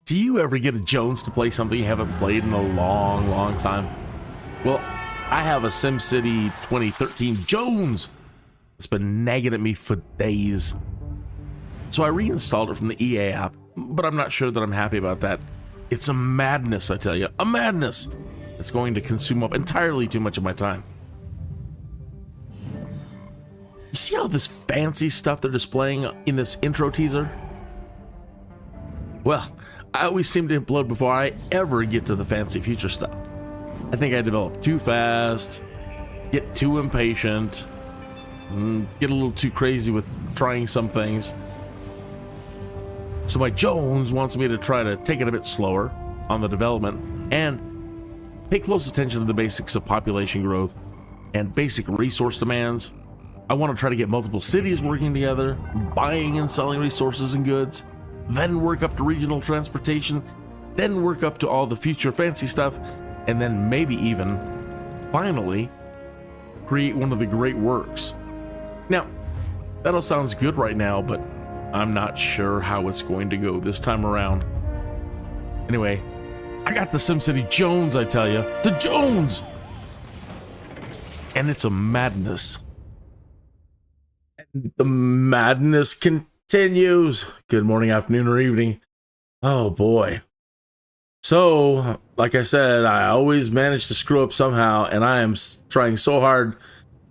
Do you ever get a Jones to play something you haven't played in a long, long time? Well, I have a SimCity 2013 Jones. It's been nagging at me for days. So I reinstalled it from the EA app, but I'm not sure that I'm happy about that. It's a madness, I tell you, a madness. It's going to consume up entirely too much of my time. You see all this fancy stuff they're displaying in this intro teaser? Well, I always seem to implode before I ever get to the fancy future stuff. I think I develop too fast, get too impatient, get a little too crazy with trying some things. So my Jones wants me to try to take it a bit slower on the development and pay close attention to the basics of population growth and basic resource demands. I want to try to get multiple cities working together, buying and selling resources and goods, then work up to regional transportation, then work up to all the future fancy stuff, and then maybe even, finally, create one of the great works. Now, that all sounds good right now, but I'm not sure how it's going to go this time around. Anyway, I got the SimCity Jones, I tell you. The Jones! And it's a madness. And the madness continues. Good morning, afternoon, or evening. Oh boy. So, like I said, I always manage to screw up somehow, and I am trying so hard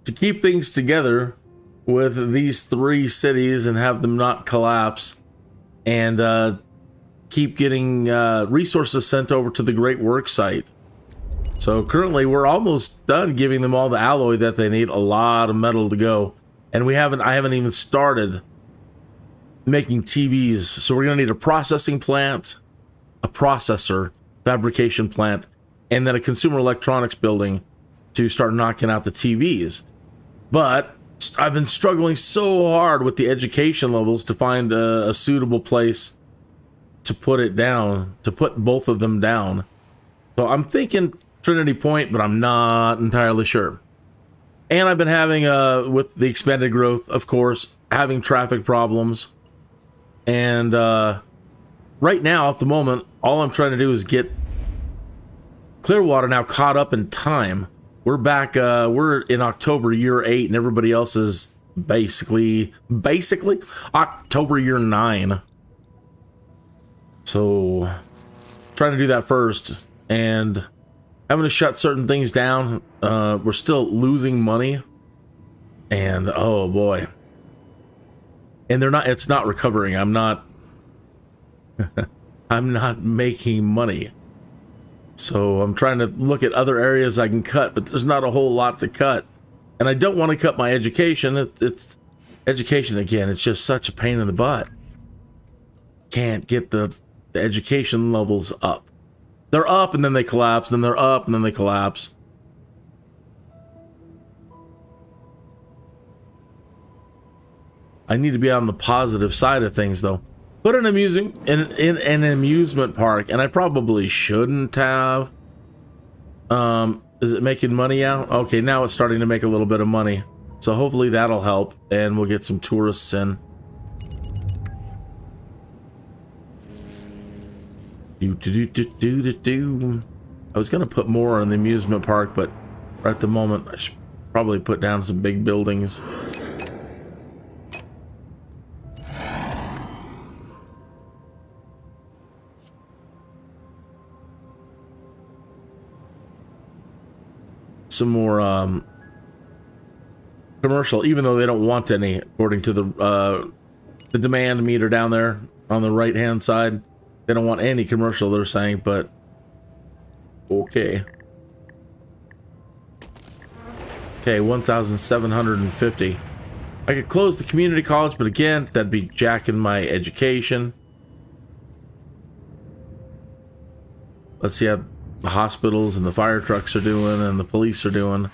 to keep things together with these three cities and have them not collapse, and keep getting resources sent over to the Great Work site. So currently we're almost done giving them all the alloy that they need, a lot of metal to go, and I haven't even started making TVs. So we're gonna need a processing plant, a processor, fabrication plant, and then a consumer electronics building to start knocking out the TVs. But I've been struggling so hard with the education levels to find a suitable place to put it down, to put both of them down. So I'm thinking Trinity Point, but I'm not entirely sure. And I've been having, with the expanded growth, of course, having traffic problems. And right now, at the moment, all I'm trying to do is get Clearwater now caught up in time. We're back, we're in October year 8, and everybody else is basically October year 9. So, trying to do that first, and having to shut certain things down. We're still losing money, and oh boy. And it's not recovering. I'm not making money. So I'm trying to look at other areas I can cut, but there's not a whole lot to cut. And I don't want to cut my education. It's education again. It's just such a pain in the butt. Can't get the education levels up. They're up and then they collapse, then they're up and then they collapse. I need to be on the positive side of things, though. Put an an amusement park, and I probably shouldn't have. Is it making money out? Okay, now it's starting to make a little bit of money. So hopefully that'll help, and we'll get some tourists in. I was gonna put more on the amusement park, but right at the moment I should probably put down some big buildings. Some more commercial, even though they don't want any, according to the demand meter down there on the right hand side. They don't want any commercial, they're saying, but okay. Okay, 1,750. I could close the community college, but again, that'd be jacking my education. Let's see how the hospitals and the fire trucks are doing, and the police are doing.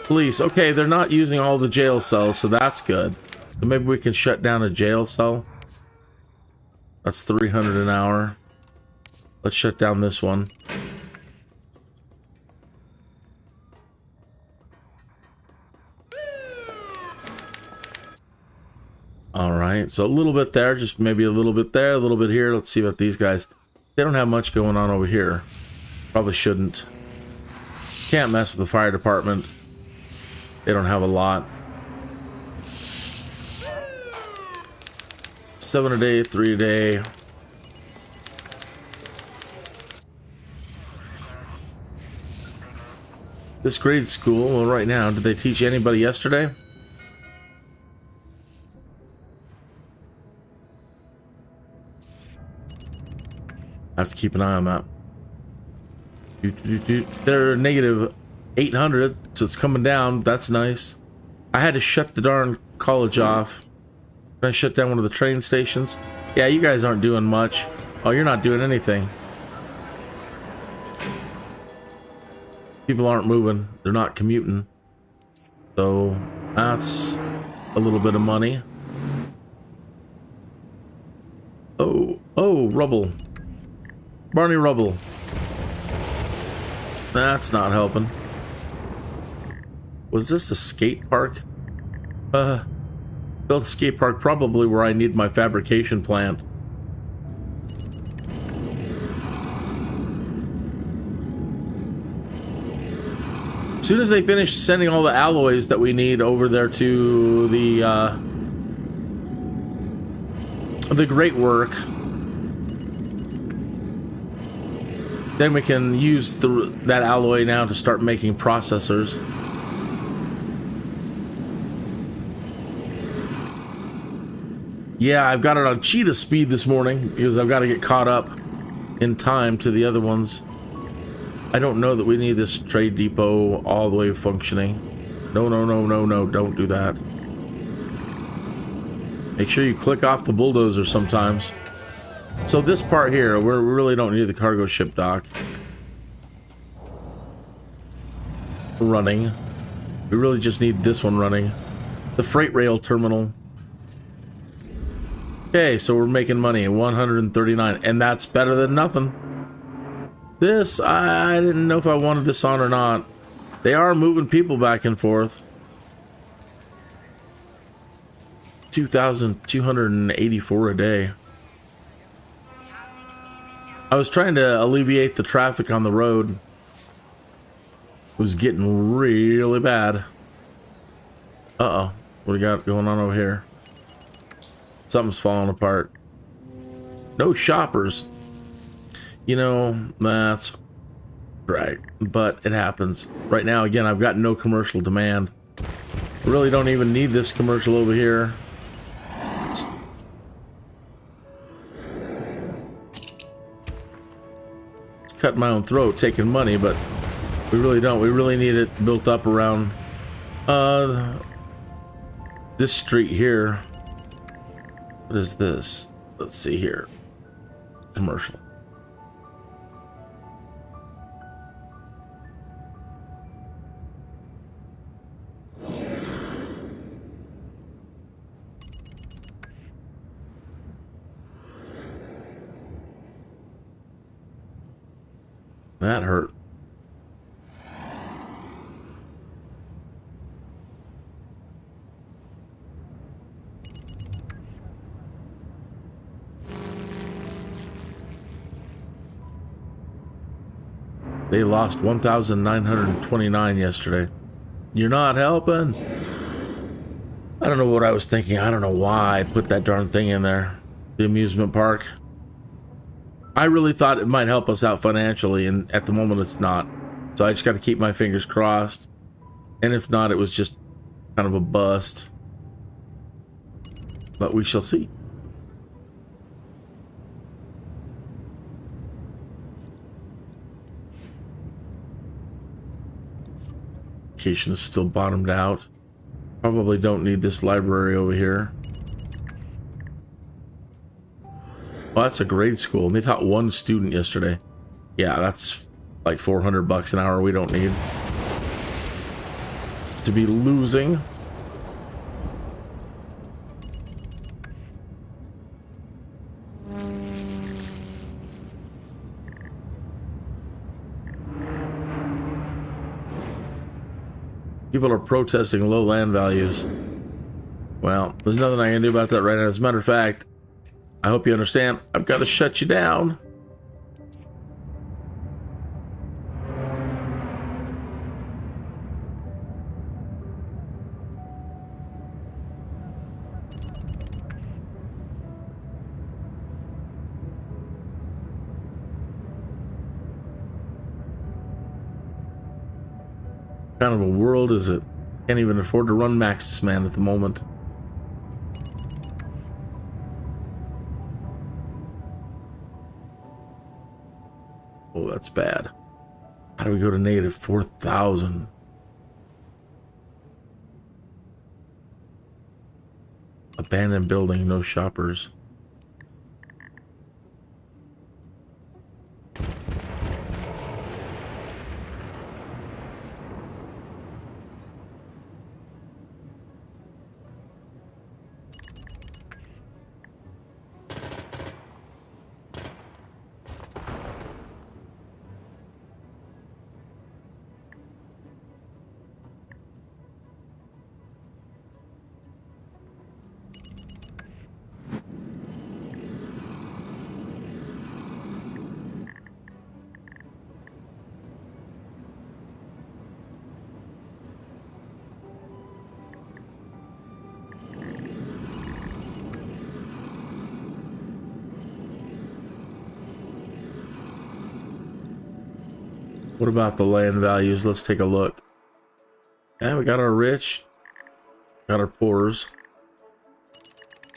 Police, okay, they're not using all the jail cells, so that's good. So maybe we can shut down a jail cell. That's 300 an hour. Let's shut down this one. All right, so a little bit there, just maybe a little bit there, a little bit here. Let's see about these guys. They don't have much going on over here. Probably shouldn't. Can't mess with the fire department. They don't have a lot. 7 a day, 3 a day. This grade school, well, right now, did they teach anybody yesterday? I have to keep an eye on that. They're negative 800, so it's coming down. That's nice. I had to shut the darn college off. I shut down one of the train stations. Yeah, you guys aren't doing much. Oh, you're not doing anything. People aren't moving. They're not commuting. So that's a little bit of money. Oh, rubble. Barney rubble. That's not helping. Was this a skate park? Built a skate park probably where I need my fabrication plant. As soon as they finish sending all the alloys that we need over there to the great work, then we can use that alloy now to start making processors. Yeah, I've got it on cheetah speed this morning because I've got to get caught up in time to the other ones. I don't know that we need this trade depot all the way functioning. No, don't do that. Make sure you click off the bulldozer sometimes. So this part here, we really don't need the cargo ship dock running. We really just need this one running. The freight rail terminal. Okay, so we're making money, 139, and that's better than nothing. This, I didn't know if I wanted this on or not. They are moving people back and forth. 2,284 a day. I was trying to alleviate the traffic on the road. It was getting really bad. Uh-oh. What do we got going on over here? Something's falling apart. No shoppers. You know, that's right. But it happens. Right now, again, I've got no commercial demand. I really don't even need this commercial over here. Cut my own throat taking money, but we really don't. We really need it built up around this street here. What is this? Let's see here. Commercial. That hurt. They lost 1,929 yesterday. You're not helping. I don't know what I was thinking. I don't know why I put that darn thing in there. The amusement park. I really thought it might help us out financially, and at the moment it's not. So I just got to keep my fingers crossed. And if not, it was just kind of a bust. But we shall see. Education is still bottomed out. Probably don't need this library over here. Well, that's a grade school, and they taught one student yesterday. Yeah, that's like $400 an hour we don't need to be losing. People are protesting low land values. Well, there's nothing I can do about that right now. As a matter of fact, I hope you understand, I've got to shut you down. kind of a world is it? Can't even afford to run Maxis Man at the moment. Oh, that's bad. How do we go to negative 4,000? Abandoned building, no shoppers. What about the land values? Let's take a look. Yeah, we got our rich, got our poors.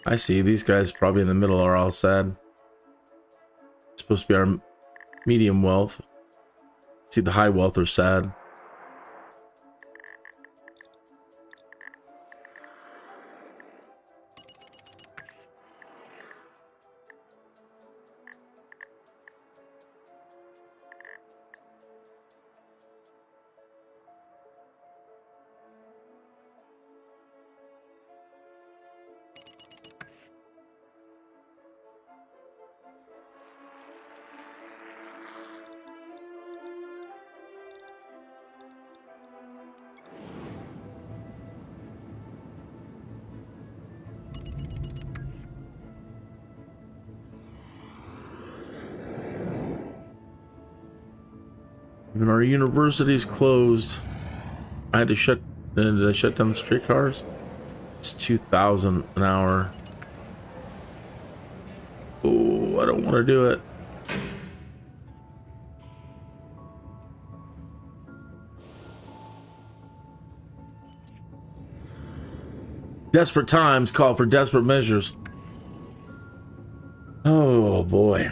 I see these guys probably in the middle are all sad. It's supposed to be our medium wealth. See, the high wealth are sad. Even our university's closed. I had to shut. Did I shut down the streetcars? It's 2,000 an hour. Oh, I don't want to do it. Desperate times call for desperate measures. Oh boy.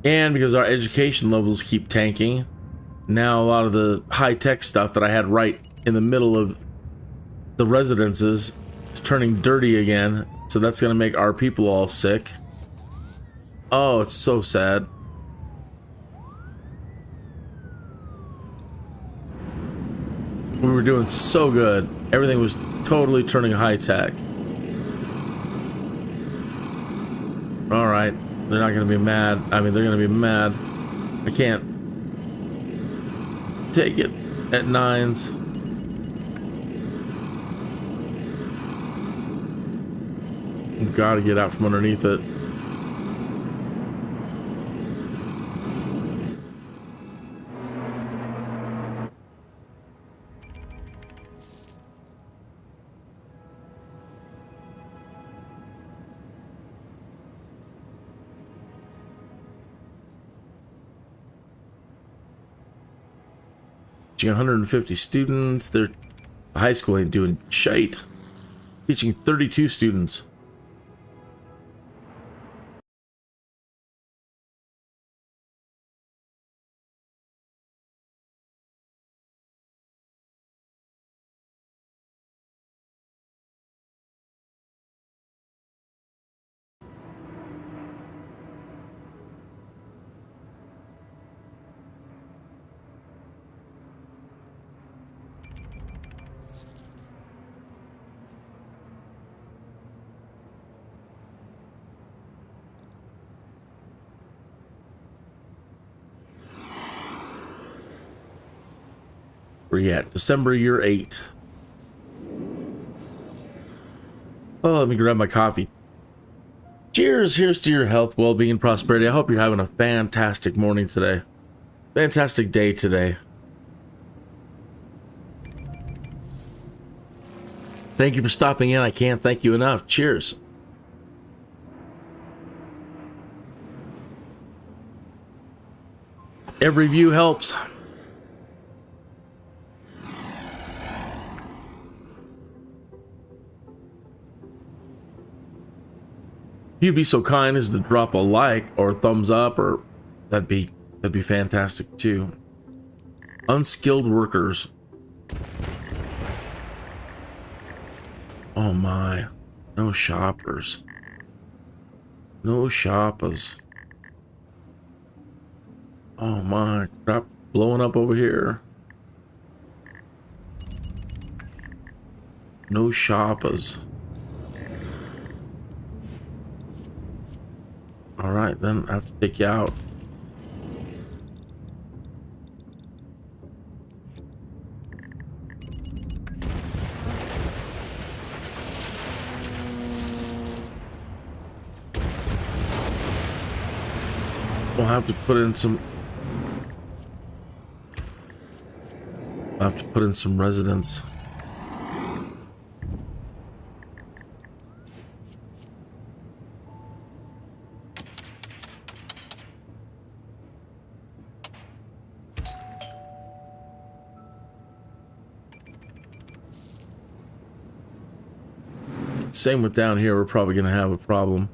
And because our education levels keep tanking, now a lot of the high-tech stuff that I had right in the middle of the residences is turning dirty again. So that's going to make our people all sick. Oh, it's so sad. We were doing so good. Everything was totally turning high-tech. All right. They're not going to be mad. I mean, they're going to be mad. I can't take it at 9s. I've got to get out from underneath it. Teaching 150 students. Their high school ain't doing shite. Teaching 32 students. Where you at? December year 8. Oh, let me grab my coffee. Cheers. Here's to your health, well-being, prosperity. I hope you're having a fantastic morning today. Fantastic day today. Thank you for stopping in. I can't thank you enough. Cheers. Every view helps. If you'd be so kind as to drop a like or a thumbs up, or that'd be fantastic too. Unskilled workers. Oh my, no shoppers. No shoppers. Oh my, crap, blowing up over here. No shoppers. Alright, then I have to take you out. We'll have to put in some... I'll have to put in some residents. Same with down here, we're probably going to have a problem.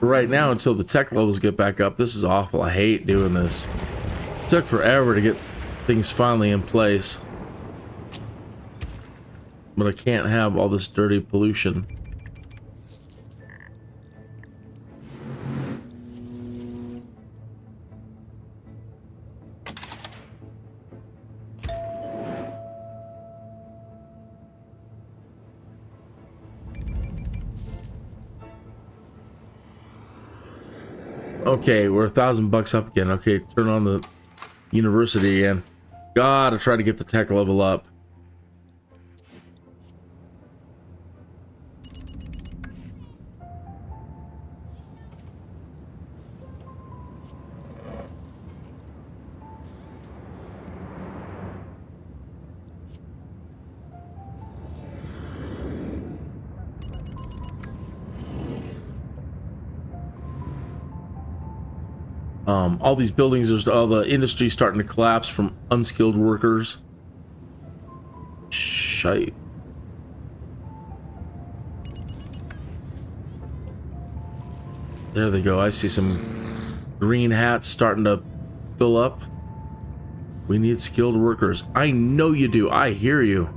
Right now, until the tech levels get back up, this is awful. I hate doing this. It took forever to get things finally in place, but I can't have all this dirty pollution. Okay, we're $1,000 up again. Okay, turn on the university again. Gotta try to get the tech level up. All these buildings, there's all the industry starting to collapse from unskilled workers. Shite. There they go. I see some green hats starting to fill up. We need skilled workers. I know you do. I hear you.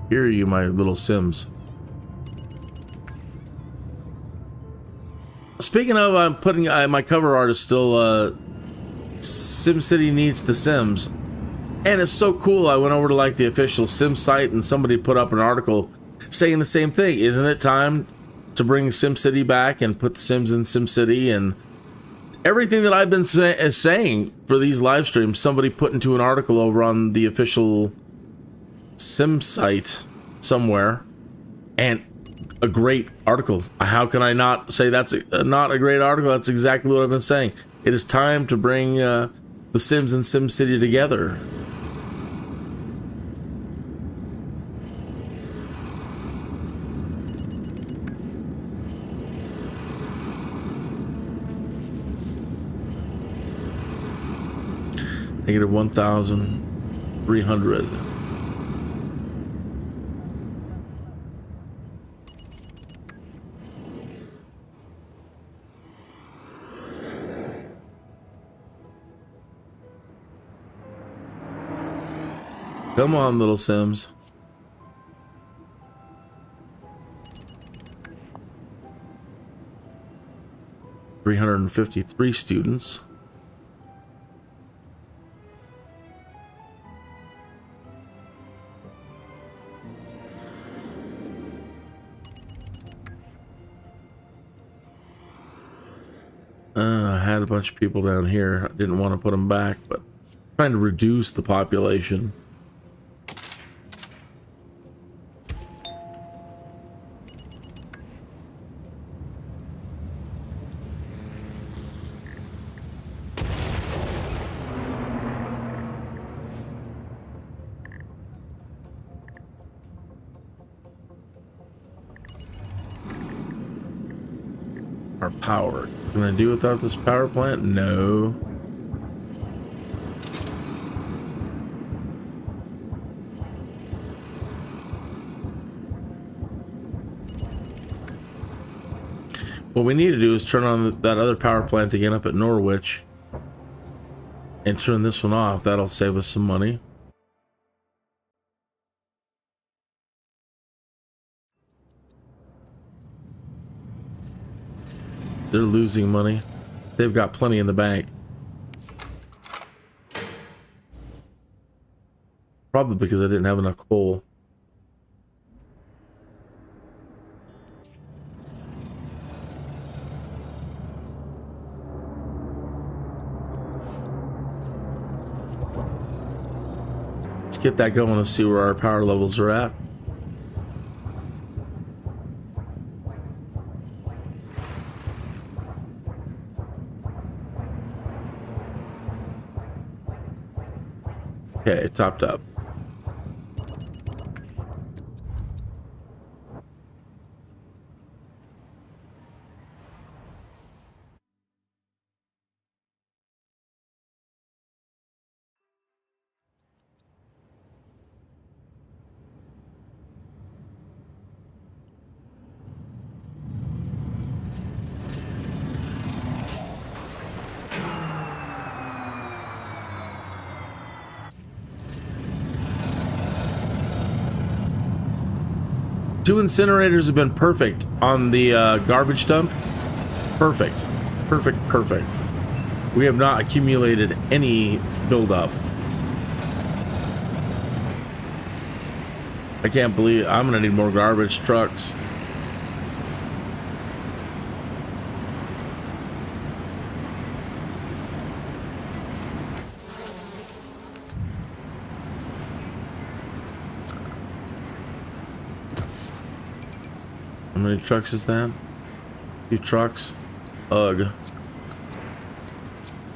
Hear you, my little Sims. Speaking of, I'm putting my cover art is still SimCity needs the Sims, and it's so cool. I went over to like the official Sim site, and somebody put up an article saying the same thing. Isn't it time to bring SimCity back and put the Sims in SimCity? And everything that I've been saying for these live streams, somebody put into an article over on the official Sim site somewhere, and a great article. How can I not say that's not a great article? That's exactly what I've been saying. It is time to bring the Sims and SimCity together. Negative 1,300. Come on, little Sims. $353 students. I had a bunch of people down here. I didn't want to put them back, but trying to reduce the population. Our power. Can I do without this power plant? No. What we need to do is turn on that other power plant again up at Norwich and turn this one off. That'll save us some money. They're losing money. They've got plenty in the bank. Probably because I didn't have enough coal. Let's get that going and see where our power levels are at. Okay, topped up. Two incinerators have been perfect on the garbage dump. Perfect. Perfect, perfect. We have not accumulated any buildup. I can't believe I'm gonna need more garbage trucks. How many trucks is that? 2 trucks. Ugh.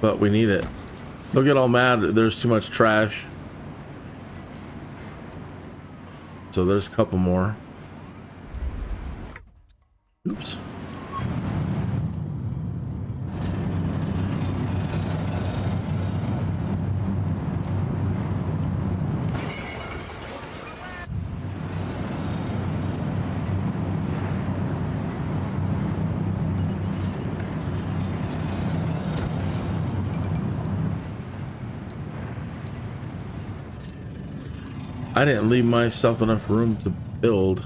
But we need it. Don't get all mad that there's too much trash. So there's a couple more. Oops. I didn't leave myself enough room to build.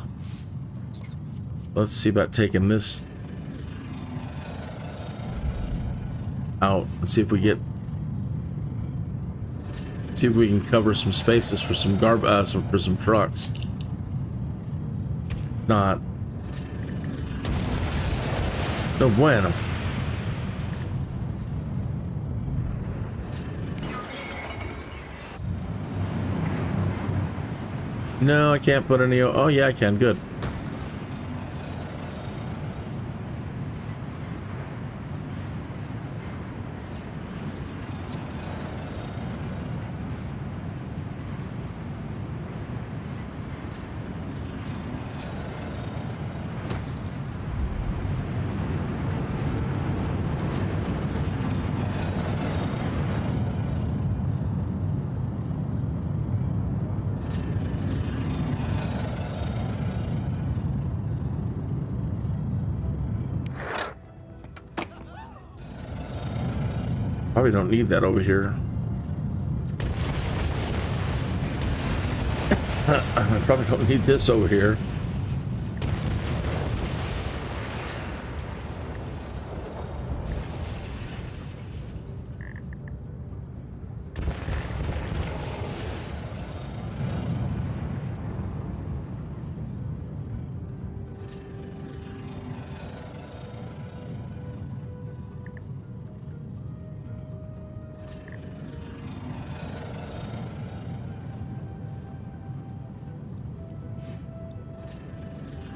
Let's see about taking this out. Let's see if we get. See if we can cover some spaces for some for some trucks. Not. No bueno. No, I can't put any. Oh, yeah, I can. Good. Probably don't need that over here. I probably don't need this over here.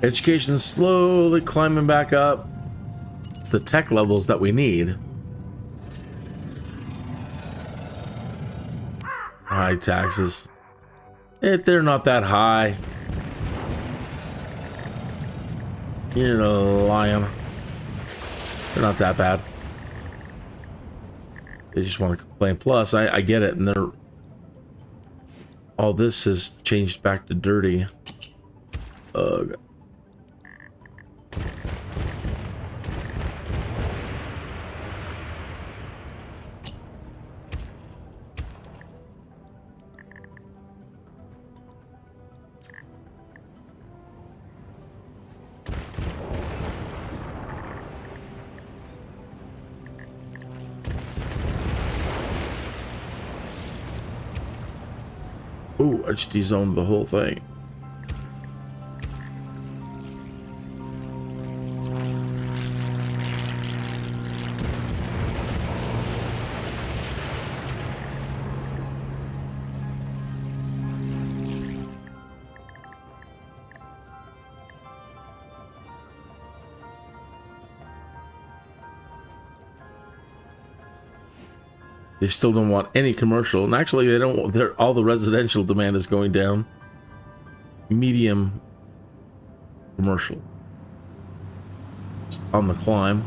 Education's slowly climbing back up. It's the tech levels that we need. High taxes. They're not that high. You're lying. They're not that bad. They just want to complain. Plus, I get it, and they're all this has changed back to dirty. Ugh. Ooh, I just dezoned the whole thing. They still don't want any commercial, and actually they don't. All the residential demand is going down. Medium commercial. It's on the climb.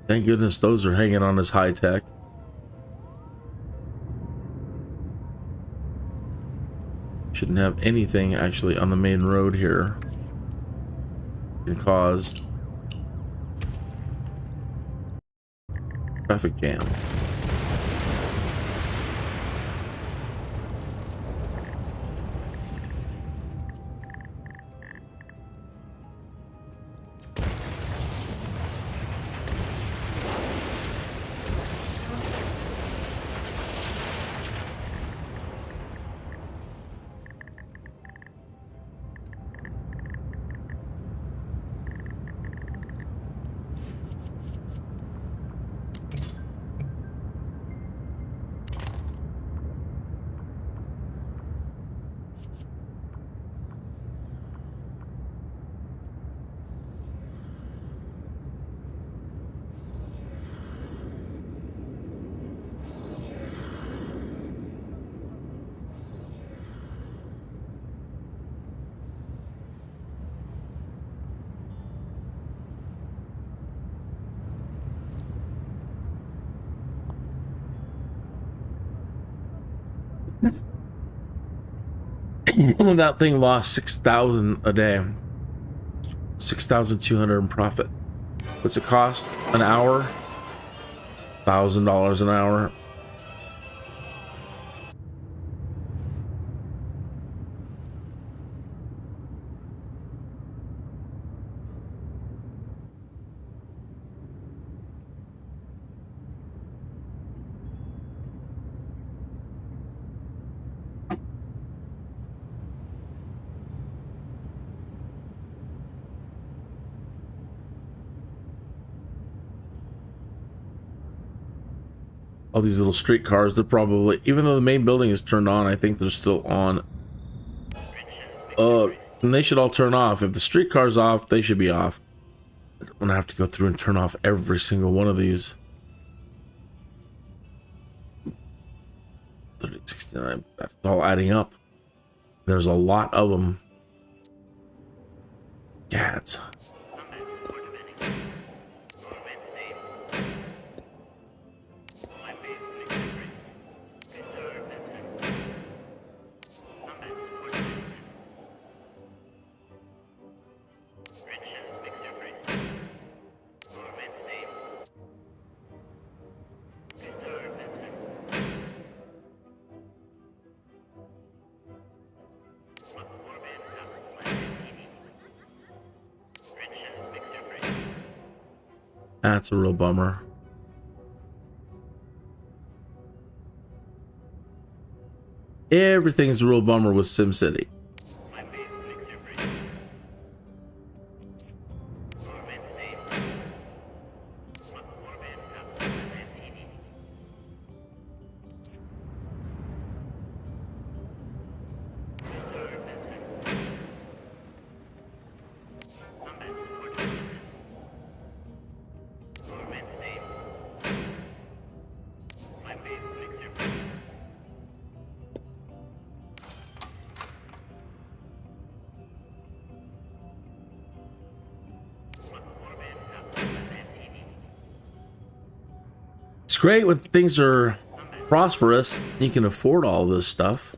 Thank goodness those are hanging on as high tech. Shouldn't have anything actually on the main road here. Can cause traffic jam. That thing lost 6,000 a day. 6,200 in profit. What's it cost? An hour? $1,000 an hour. All these little street cars, they're probably, even though the main building is turned on, I think they're still on. And they should all turn off. If the street car's off, they should be off. I don't want to have to go through and turn off every single one of these. 30, 69, that's all adding up. There's a lot of them. Cats. That's a real bummer. Everything's a real bummer with SimCity. It's great when things are prosperous. You can afford all this stuff.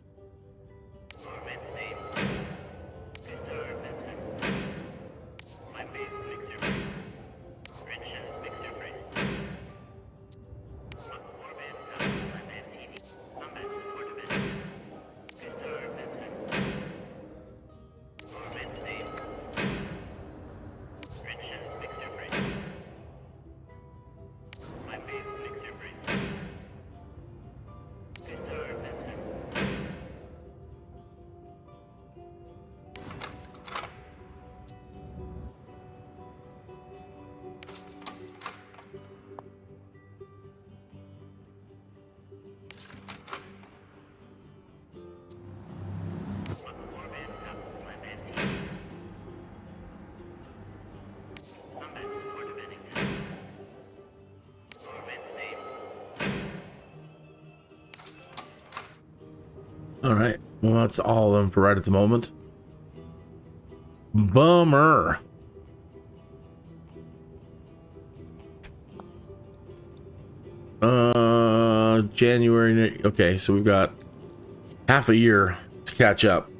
All right. Well, that's all of them for right at the moment. Bummer. January. Okay, so we've got half a year to catch up.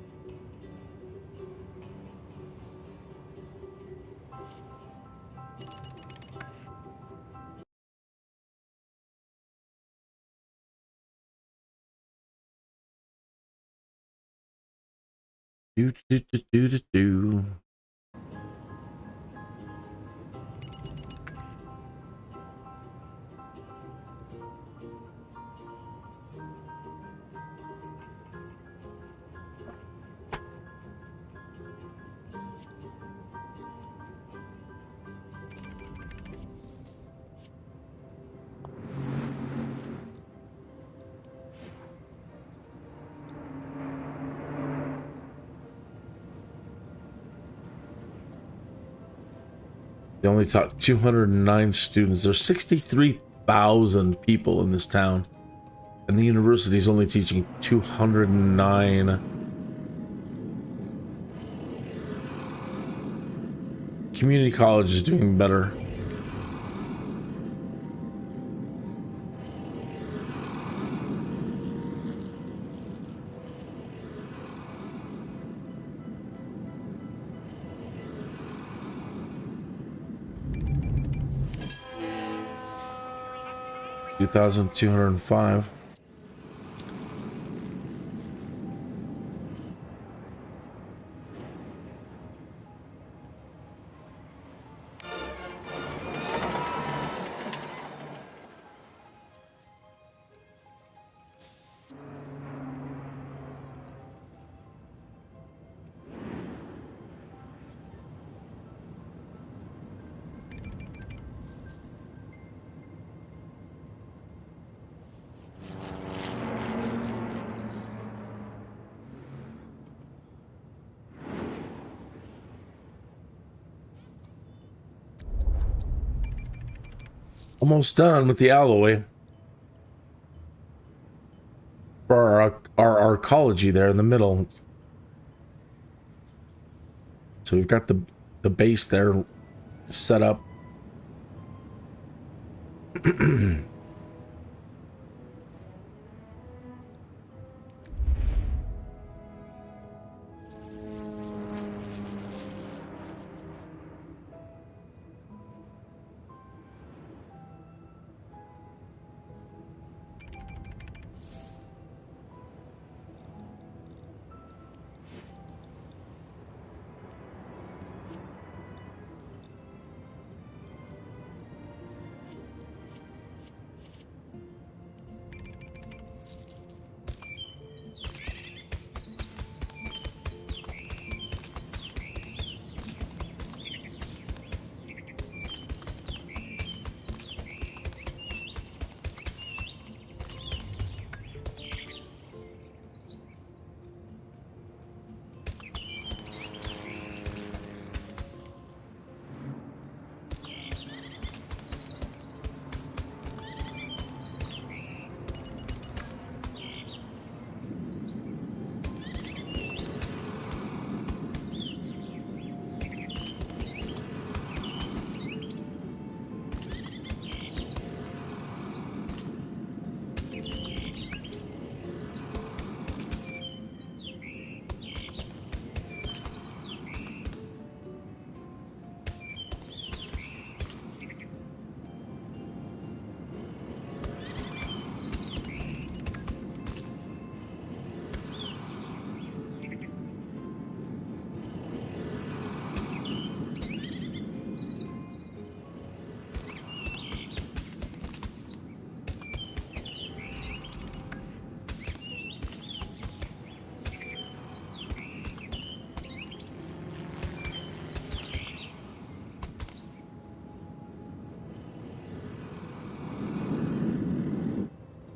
Do. They only taught 209 students. There's 63,000 people in this town, and the university is only teaching 209. Community college is doing better. $2,205. Almost done with the alloy for our Arcology there in the middle. So we've got the base there set up.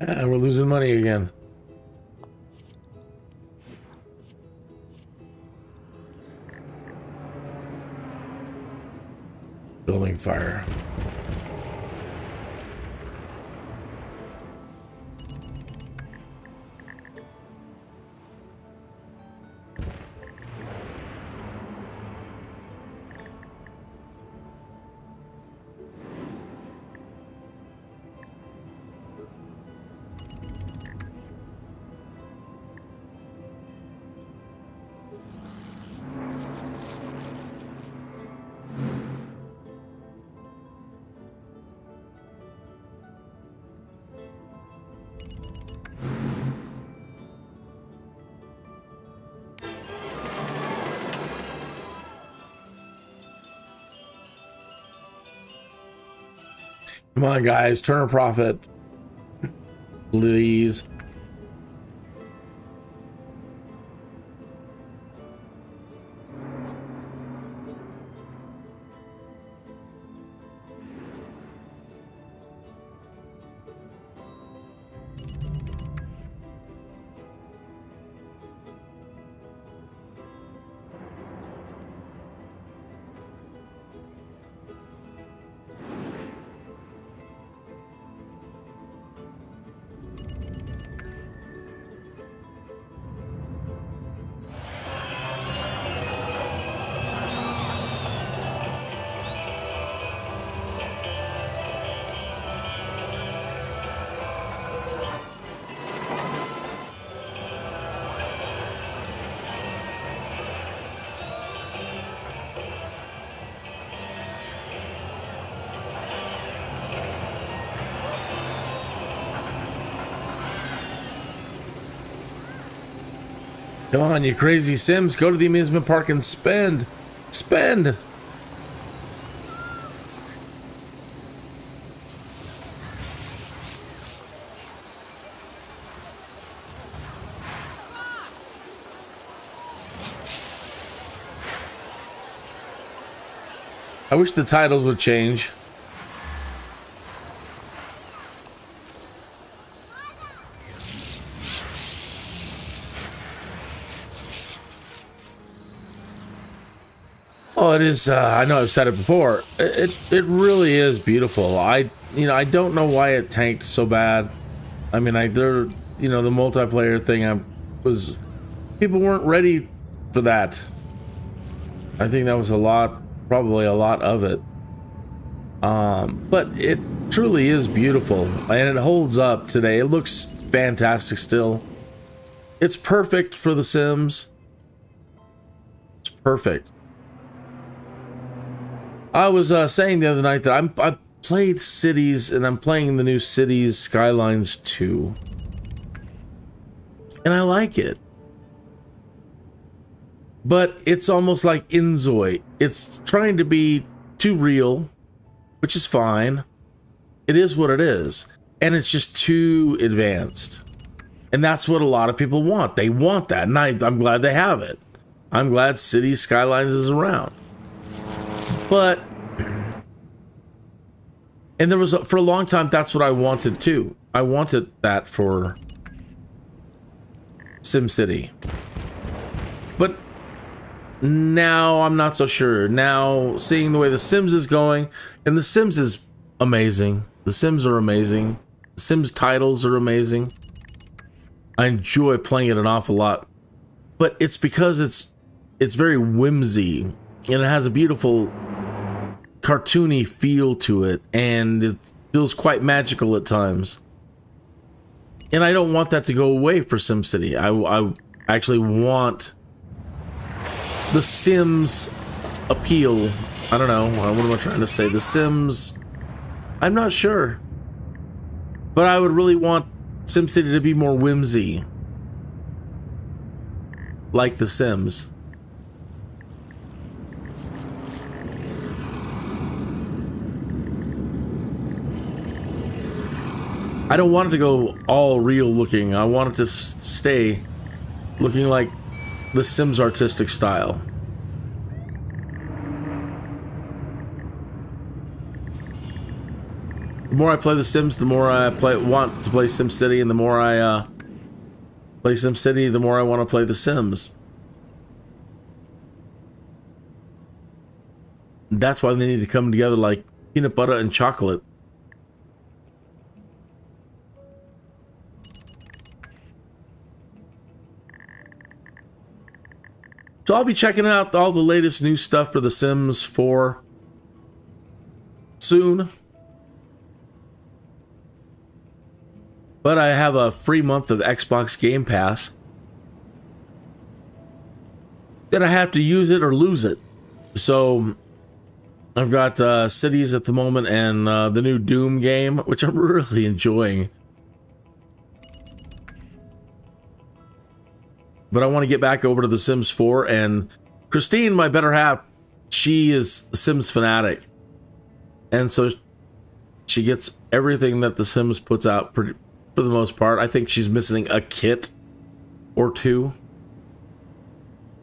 We're losing money again. Building fire. Come on, guys, turn a profit, please. Come on, you crazy Sims, go to the amusement park and spend. Spend! I wish the titles would change. Oh, it is. I know I've said it before. It really is beautiful. I don't know why it tanked so bad. I mean, the multiplayer thing. People weren't ready for that. I think that was probably a lot of it. But it truly is beautiful, and it holds up today. It looks fantastic still. It's perfect for The Sims. It's perfect. I was saying the other night that I played Cities, and I'm playing the new Cities Skylines 2. And I like it. But it's almost like Inzoi. It's trying to be too real, which is fine. It is what it is. And it's just too advanced. And that's what a lot of people want. They want that, and I'm glad they have it. I'm glad Cities Skylines is around. But, and for a long time, that's what I wanted too. I wanted that for SimCity. But now I'm not so sure. Now, seeing the way The Sims is going, and The Sims is amazing. The Sims are amazing. The Sims titles are amazing. I enjoy playing it an awful lot. But it's because it's very whimsy, and it has a beautiful cartoony feel to it, and it feels quite magical at times. And I don't want that to go away for SimCity. I actually want The Sims appeal. I don't know. What am I trying to say? The Sims... I'm not sure. But I would really want SimCity to be more whimsy. Like The Sims. I don't want it to go all real looking. I want it to stay looking like The Sims artistic style. The more I play The Sims, the more I want to play SimCity, and the more I play SimCity, the more I want to play The Sims. That's why they need to come together like peanut butter and chocolate. So I'll be checking out all the latest new stuff for The Sims 4 soon. But I have a free month of Xbox Game Pass. Then I have to use it or lose it. So I've got Cities at the moment and the new Doom game, which I'm really enjoying. But I want to get back over to The Sims 4, and Christine, my better half, she is a Sims fanatic. And so she gets everything that The Sims puts out for the most part. I think she's missing a kit or two.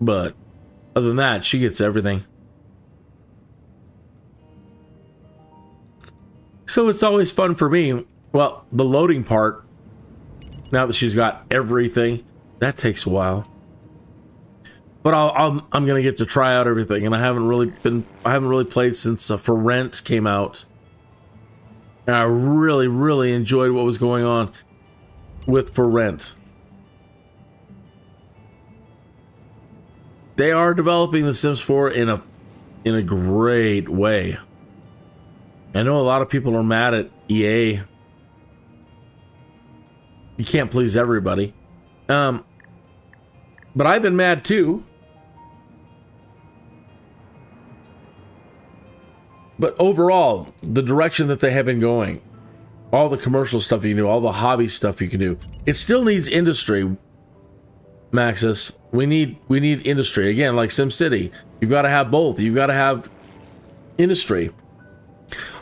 But other than that, she gets everything. So it's always fun for me. Well, the loading part, now that she's got everything, that takes a while. But I'm gonna get to try out everything, and I haven't really played since For Rent came out. And I really enjoyed what was going on with For Rent. They are developing The Sims 4 in a great way. I know a lot of people are mad at EA. You can't please everybody. But I've been mad too. But overall, the direction that they have been going, all the commercial stuff you can do, all the hobby stuff you can do, it still needs industry, Maxis. We need industry. Again, like SimCity. You've got to have both. You've got to have industry.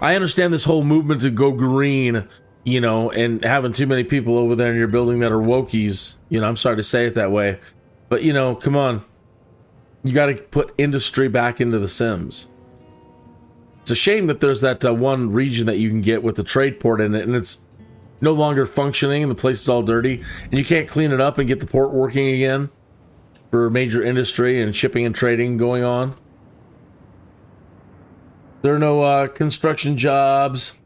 I understand this whole movement to go green, you know, and having too many people over there in your building that are wokies. You know, I'm sorry to say it that way. But, you know, come on. You got to put industry back into The Sims. It's a shame that there's that one region that you can get with the trade port in it, and it's no longer functioning, and the place is all dirty, and you can't clean it up and get the port working again for major industry and shipping and trading going on. There are no construction jobs.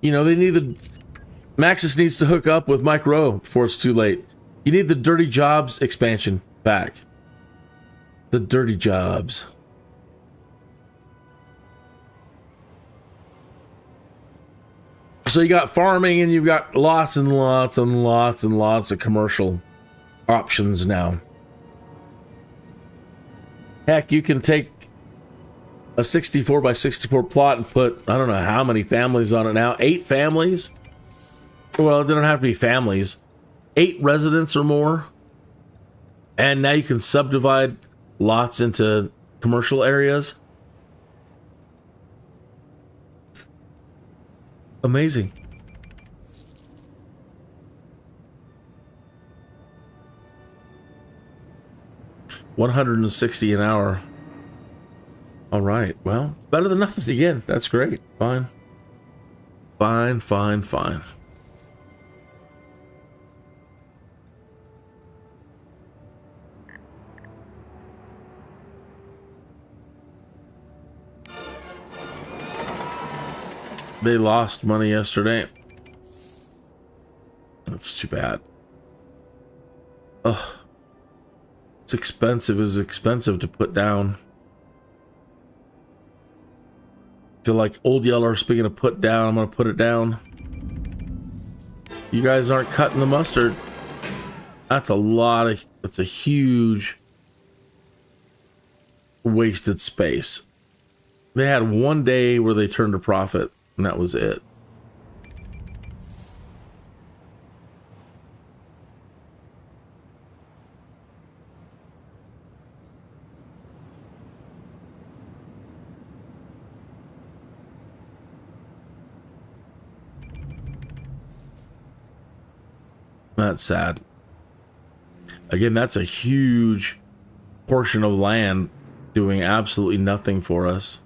You know, they need Maxis needs to hook up with Mike Rowe before it's too late. You need the Dirty Jobs expansion back. The Dirty Jobs. So you got farming, and you've got lots and lots and lots and lots of commercial options now. Heck, you can take a 64 by 64 plot and put, I don't know how many families on it now. 8 families? Well, they don't have to be families. 8 residents or more. And now you can subdivide lots into commercial areas. Amazing. $160 an hour. All right. Well, it's better than nothing again. That's great. Fine. Fine, fine, fine. They lost money yesterday. That's too bad. Ugh. It's expensive. It's expensive to put down. I feel like Old Yeller, speaking of put down, I'm going to put it down. You guys aren't cutting the mustard. That's a huge wasted space. They had one day where they turned a profit, and that was it. That's sad. Again, that's a huge portion of land doing absolutely nothing for us.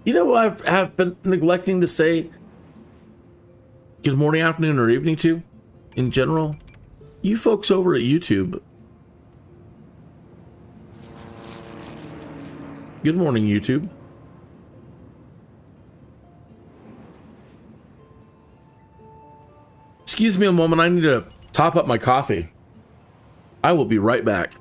You know what I've been neglecting to say good morning, afternoon, or evening to in general? You folks over at YouTube. Good morning, YouTube. Excuse me a moment, I need to top up my coffee. I will be right back.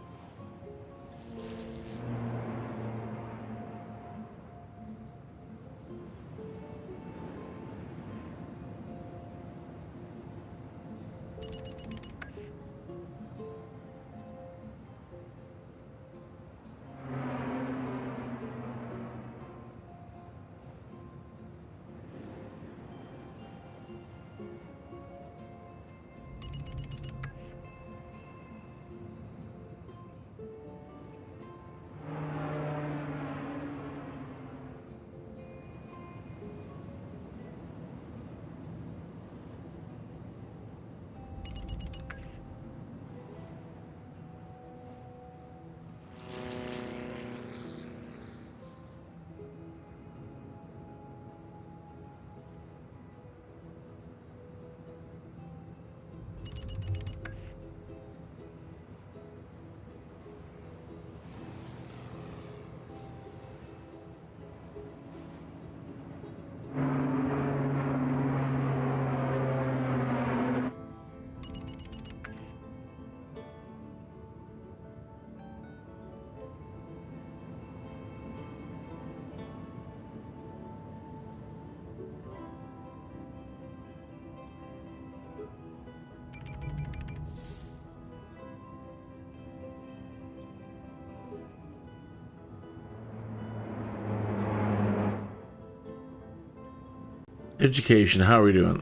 Education, how are we doing?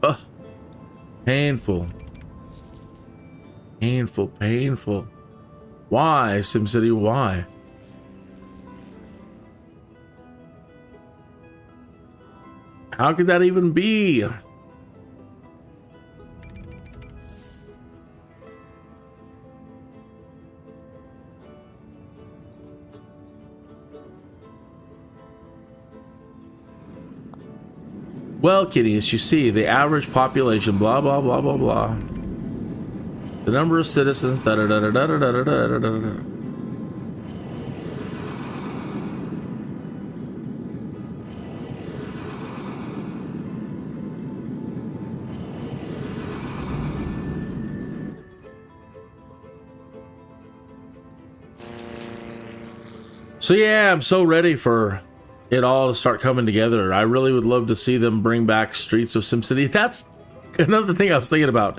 Ugh. Painful. Painful, painful. Why, SimCity, why? How could that even be? Well, Kitty, as you see, the average population, blah, blah, blah, blah, blah. The number of citizens, da da da da da da da da da da. So yeah, I'm so ready for it all to start coming together. I really would love to see them bring back Streets of SimCity. That's another thing I was thinking about.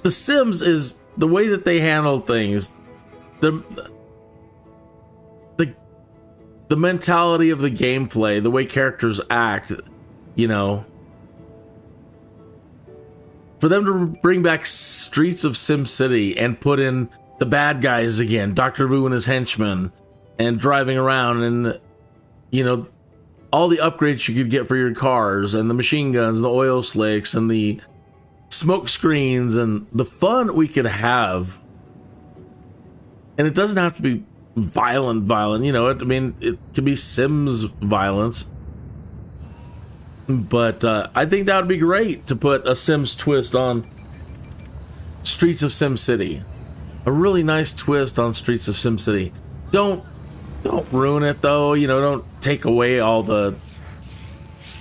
The Sims is the way that they handle things, the mentality of the gameplay, the way characters act, you know. For them to bring back Streets of SimCity and put in the bad guys again, Dr. Vu and his henchmen, and driving around and, you know, all the upgrades you could get for your cars and the machine guns, the oil slicks and the smoke screens and the fun we could have. And it doesn't have to be violent, you know, I mean, it could be Sims violence. But I think that would be great to put a Sims twist on Streets of SimCity. A really nice twist on Streets of SimCity. Don't ruin it though, you know, don't take away all the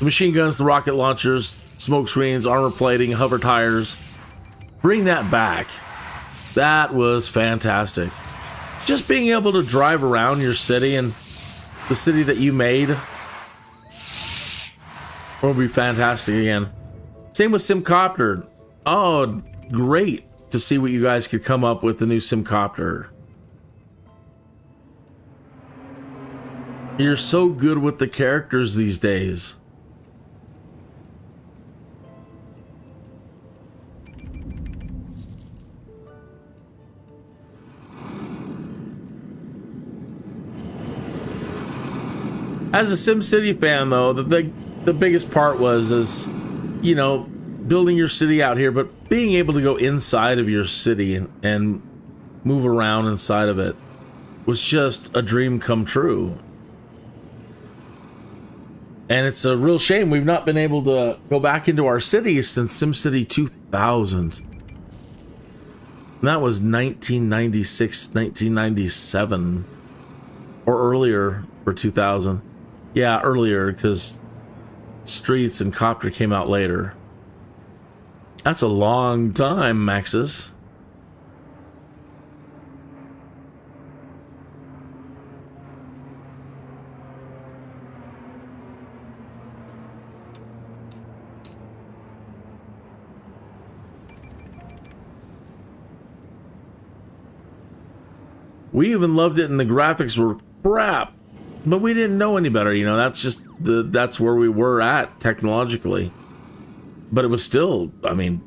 machine guns, the rocket launchers, smoke screens, armor plating, hover tires. Bring that back. That was fantastic. Just being able to drive around your city and the city that you made will be fantastic again. Same with SimCopter. Oh, great to see what you guys could come up with the new SimCopter. You're so good with the characters these days. As a SimCity fan, though, the biggest part was you know, building your city out here, but being able to go inside of your city and move around inside of it was just a dream come true. And it's a real shame we've not been able to go back into our cities since SimCity 2000. And that was 1996, 1997. Or earlier for 2000. Yeah, earlier, because Streets and Copter came out later. That's a long time, Maxis. We even loved it and the graphics were crap, but we didn't know any better, you know. That's just that's where we were at technologically. But it was still, I mean,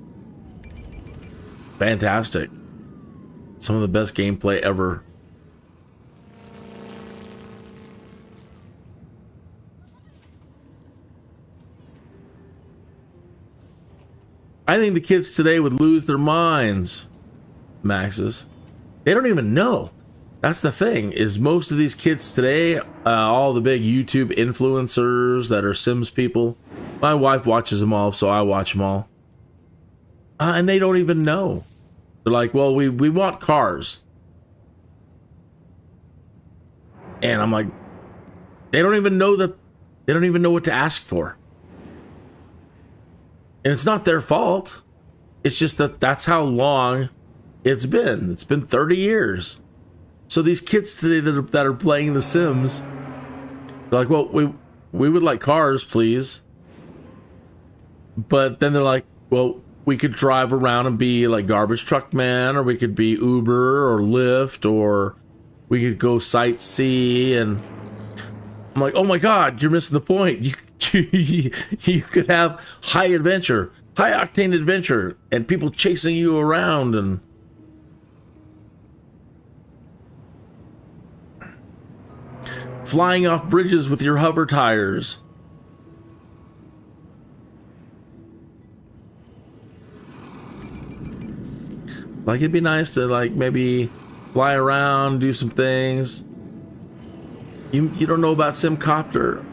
fantastic. Some of the best gameplay ever. I think the kids today would lose their minds, Maxis. They don't even know. That's the thing, is most of these kids today, all the big YouTube influencers that are Sims people, my wife watches them all, so I watch them all. And they don't even know. They're like, well, we want cars. And I'm like, they don't even know that, they don't even know what to ask for. And it's not their fault. It's just that that's how long it's been. It's been 30 years. So these kids today that are playing The Sims, they're like, well, we would like cars, please. But then they're like, well, we could drive around and be like garbage truck man, or we could be Uber or Lyft, or we could go sightsee. And I'm like, oh my God, you're missing the point. You could have high adventure, high octane adventure, and people chasing you around and flying off bridges with your hover tires. Like, it'd be nice to like maybe fly around, do some things. You don't know about Copter.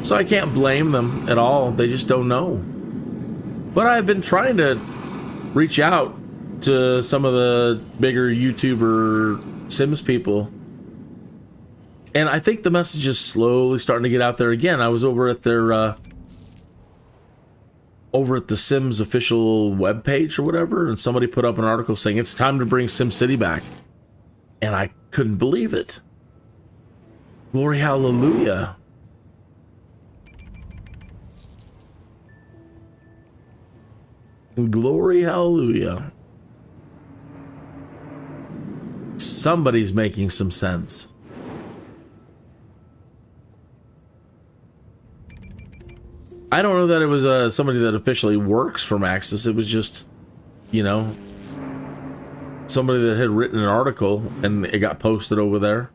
So I can't blame them at all. They just don't know. But I've been trying to reach out to some of the bigger YouTuber Sims people, and I think the message is slowly starting to get out there again. I was over at their over at the Sims official webpage or whatever, and somebody put up an article saying it's time to bring SimCity back, and I couldn't believe it. Glory hallelujah. Glory hallelujah. Somebody's making some sense. I don't know that it was somebody that officially works for Maxis. It was just, you know, somebody that had written an article and it got posted over there.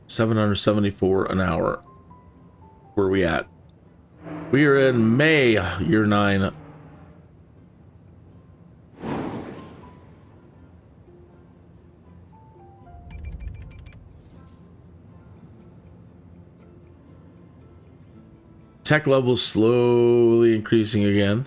$774 an hour. Where are we at? We are in May, year 9. Tech levels slowly increasing again.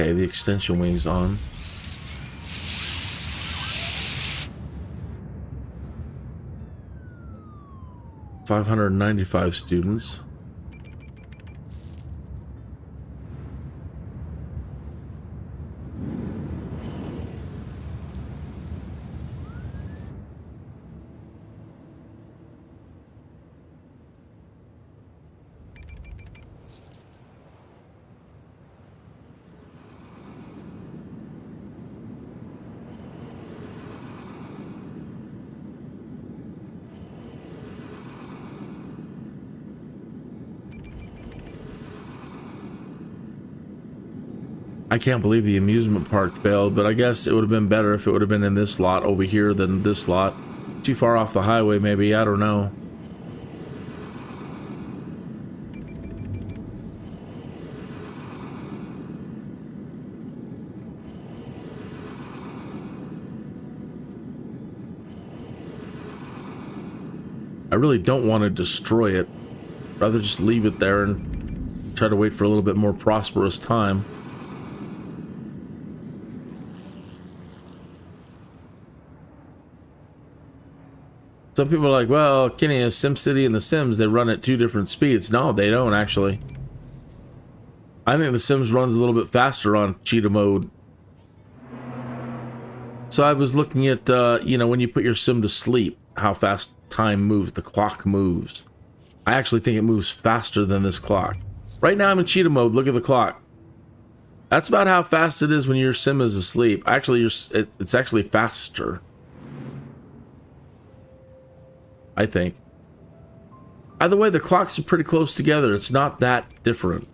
Okay, the extension wing's on. $595 students. I can't believe the amusement park failed, but I guess it would have been better if it would have been in this lot over here than this lot. Too far off the highway, maybe. I don't know. I really don't want to destroy it. Rather just leave it there and try to wait for a little bit more prosperous time. Some people are like, well, Kenny, SimCity and The Sims, they run at 2 different speeds. No, they don't, actually. I think The Sims runs a little bit faster on cheetah mode. So I was looking at, you know, when you put your sim to sleep, how fast time moves, the clock moves. I actually think it moves faster than this clock. Right now I'm in cheetah mode, look at the clock. That's about how fast it is when your sim is asleep. Actually, it's actually faster. I think. Either way, the clocks are pretty close together. It's not that different.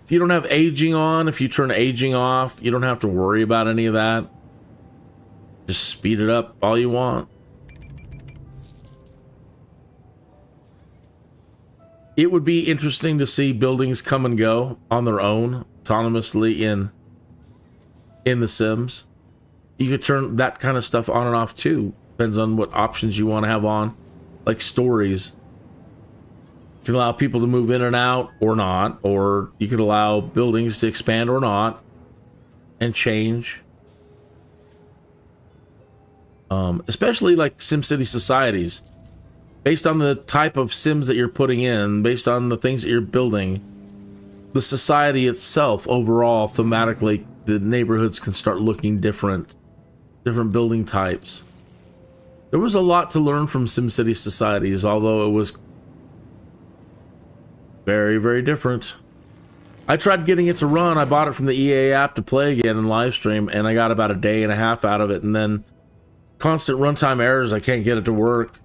If you don't have aging on, if you turn aging off, you don't have to worry about any of that. Just speed it up all you want. It would be interesting to see buildings come and go on their own, autonomously in The Sims. You could turn that kind of stuff on and off too. Depends on what options you want to have on. Like stories. You can allow people to move in and out or not. Or you could allow buildings to expand or not. And change. Especially like SimCity societies. Based on the type of Sims that you're putting in, based on the things that you're building, the society itself overall, thematically, the neighborhoods can start looking different. Different building types. There was a lot to learn from SimCity societies, although it was very, very different. I tried getting it to run. I bought it from the EA app to play again in live stream, and I got about a day and a half out of it, and then constant runtime errors. I can't get it to work.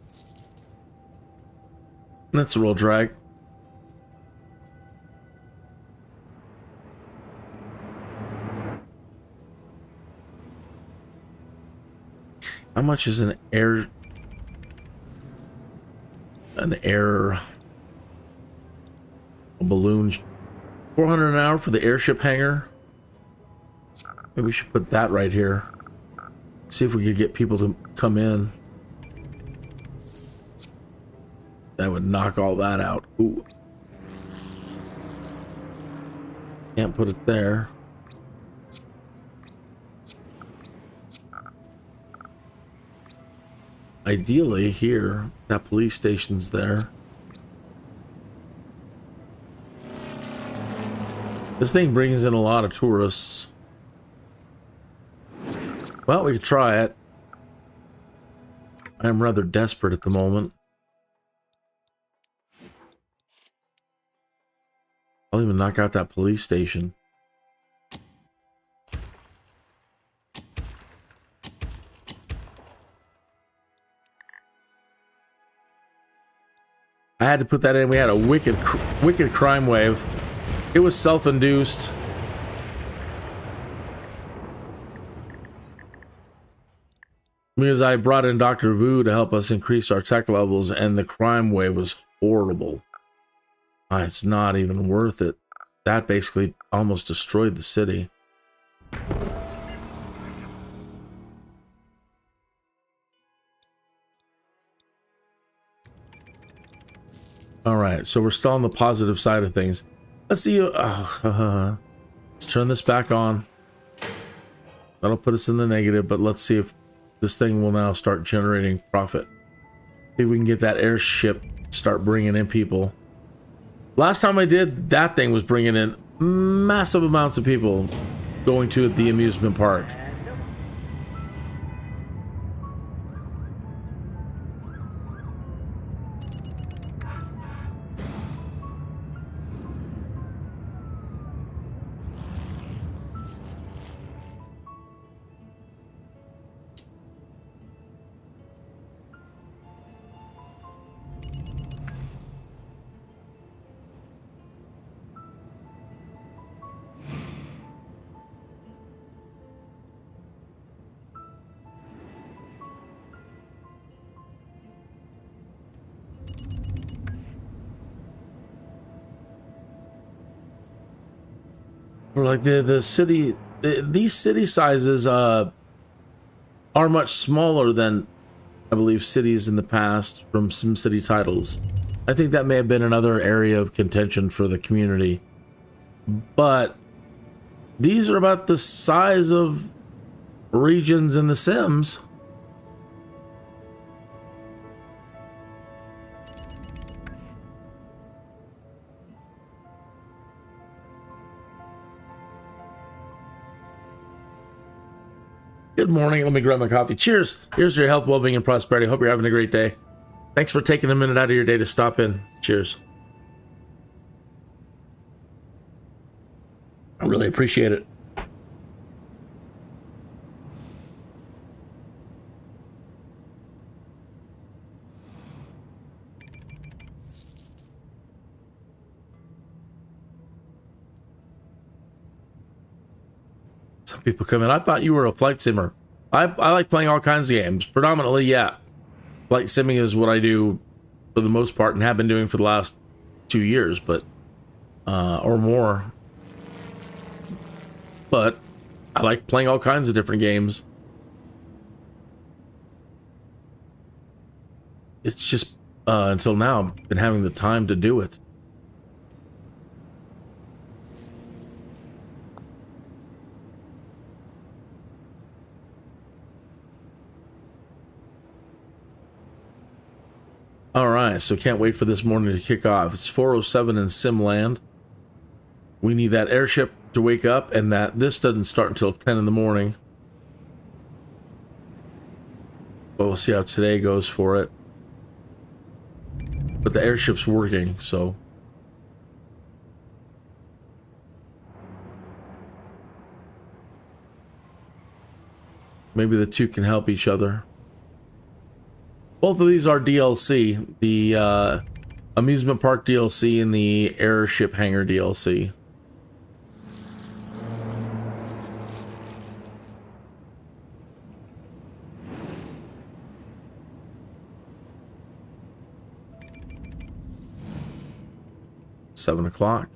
That's a real drag. How much is a balloon? 400 an hour for the airship hangar. Maybe we should put that right here. See if we could get people to come in. That would knock all that out. Ooh. Can't put it there. Ideally here, that police station's there. This thing brings in a lot of tourists. Well, we could try it. I'm rather desperate at the moment. I'll even knock out that police station. I had to put that in. We had a wicked crime wave. It was self-induced. Because I brought in Dr. Vu to help us increase our tech levels, and the crime wave was horrible. It's not even worth it. That basically almost destroyed the city. Alright, so we're still on the positive side of things. Let's see. Let's turn this back on. That'll put us in the negative, but let's see if this thing will now start generating profit. See if we can get that airship start bringing in people. Last time I did, that thing was bringing in massive amounts of people going to the amusement park. Or like the city, these city sizes are much smaller than I believe cities in the past from SimCity titles. I think that may have been another area of contention for the community. But these are about the size of regions in The Sims. Good morning. Let me grab my coffee. Cheers. Here's to your health, well-being, and prosperity. Hope you're having a great day. Thanks for taking a minute out of your day to stop in. Cheers. I really appreciate it. Some people come in. I thought you were a flight simmer. I like playing all kinds of games. Predominantly, yeah. Flight simming is what I do for the most part and have been doing for the last 2 years, but or more. But I like playing all kinds of different games. It's just until now I've been having the time to do it. All right, so can't wait for this morning to kick off. It's 4:07 in Simland. We need that airship to wake up, and that this doesn't start until 10 in the morning. But we'll see how today goes for it. But the airship's working, so maybe the two can help each other. Both of these are DLC, the amusement park DLC and the airship hangar DLC. Seven o'clock.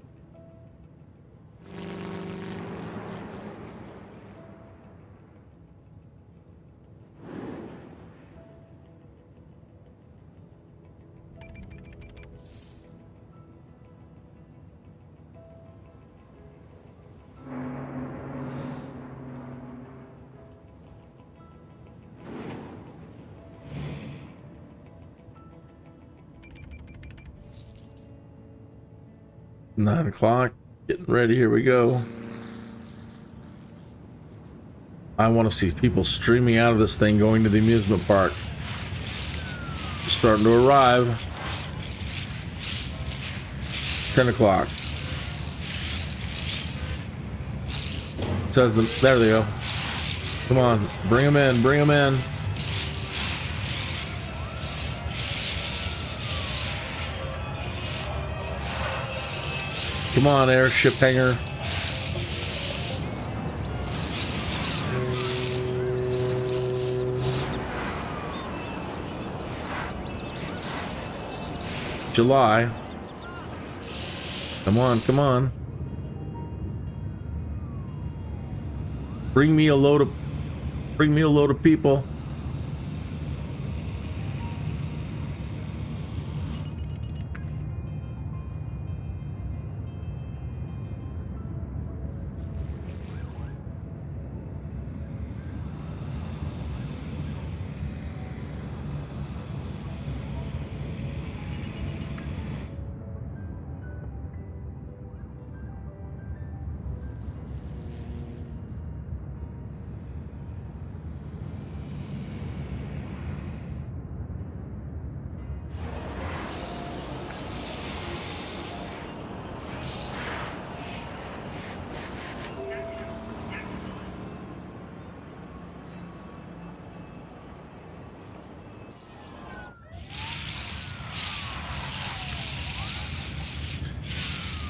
Nine o'clock. Getting ready. Here we go. I want to see people streaming out of this thing going to the amusement park. Starting to arrive. 10 o'clock. Says them. There they go. Come on. Bring them in. Bring them in. Come on, airship hangar. July. Come on, come on. Bring me a load of people.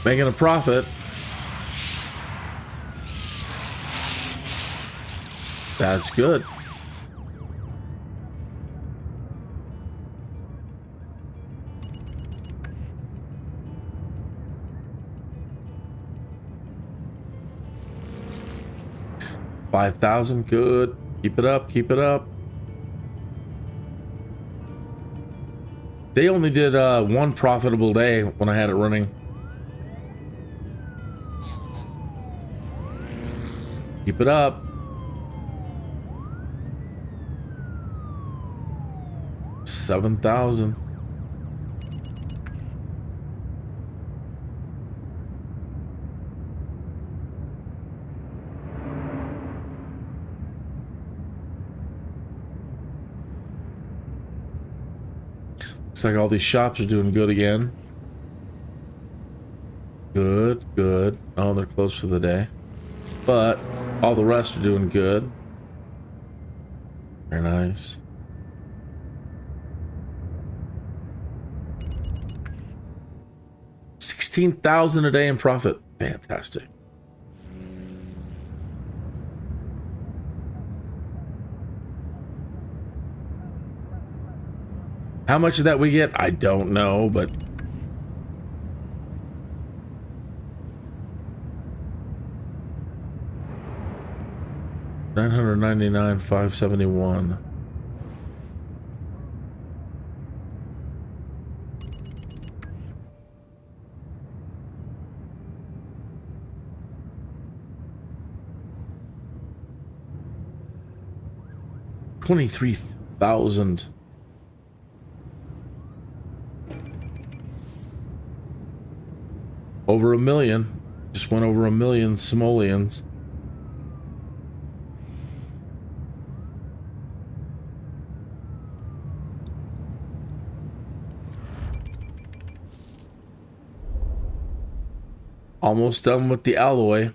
Making a profit. That's good. 5,000. Good. Keep it up. Keep it up. They only did one profitable day when I had it running. Keep it up. $7,000. Looks like all these shops are doing good again. Good, good. Oh, they're closed for the day. But all the rest are doing good. Very nice. $16,000 a day in profit. Fantastic. How much of that we get, I don't know, but $999,571. $23,000. Over a million. Just went over a million simoleons. Almost done with the alloy.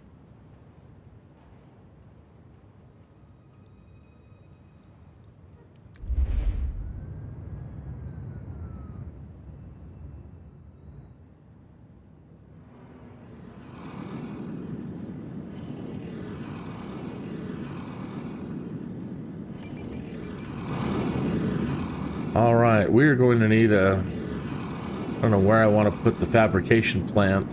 All right, we're going to need a, I don't know where I want to put the fabrication plant.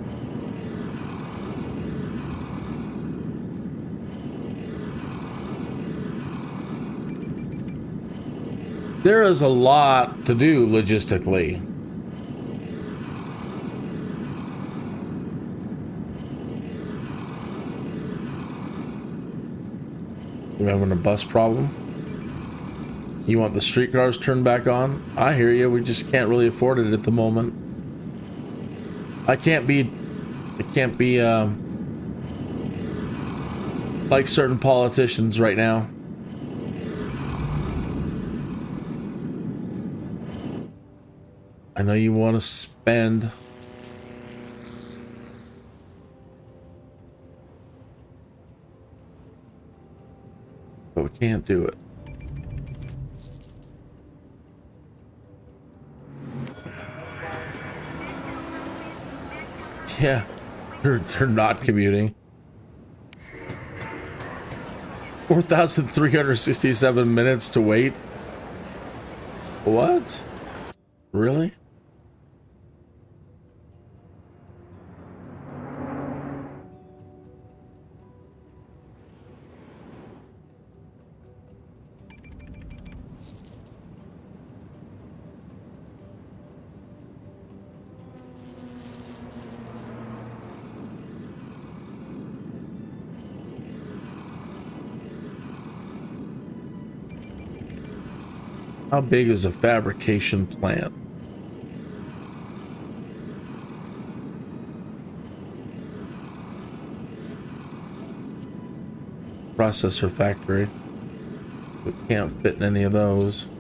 There is a lot to do logistically. You having a bus problem? You want the streetcars turned back on? I hear you. We just can't really afford it at the moment. I can't be like certain politicians right now. I know you want to spend. But we can't do it. Yeah, they're not commuting. 4,367 minutes to wait. What? Really? How big is a fabrication plant? Processor factory. We can't fit in any of those.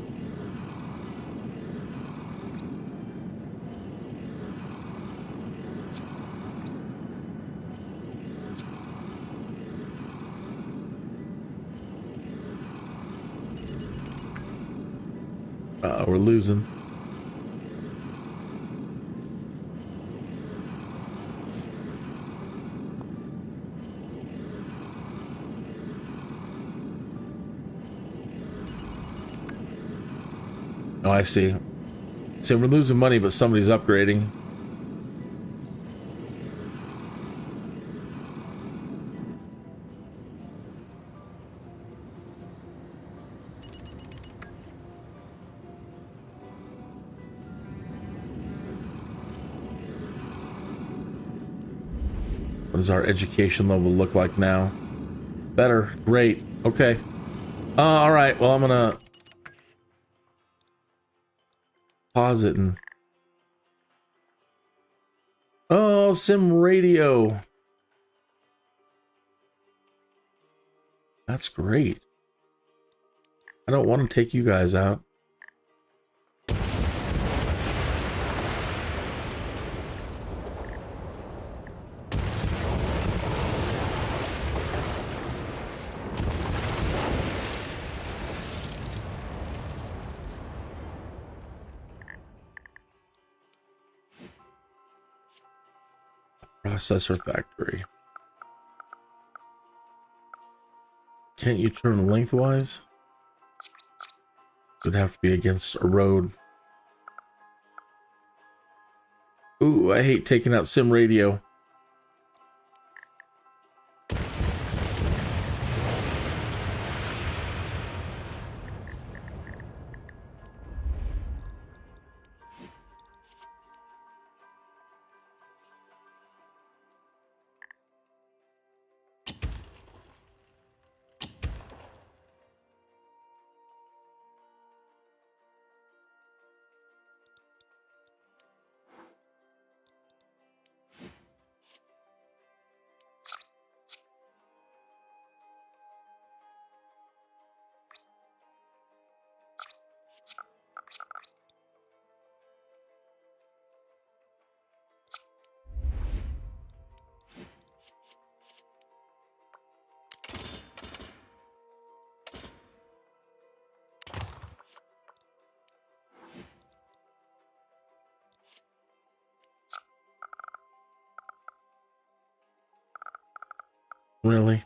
We're losing. Oh, I see. So we're losing money, but somebody's upgrading. What does our education level look like now? Better. Great. Okay. All right. Well, I'm gonna pause it and... Oh, sim radio. That's great. I don't want to take you guys out. Processor factory. Can't you turn lengthwise? It'd have to be against a road. Ooh, I hate taking out sim radio. Really?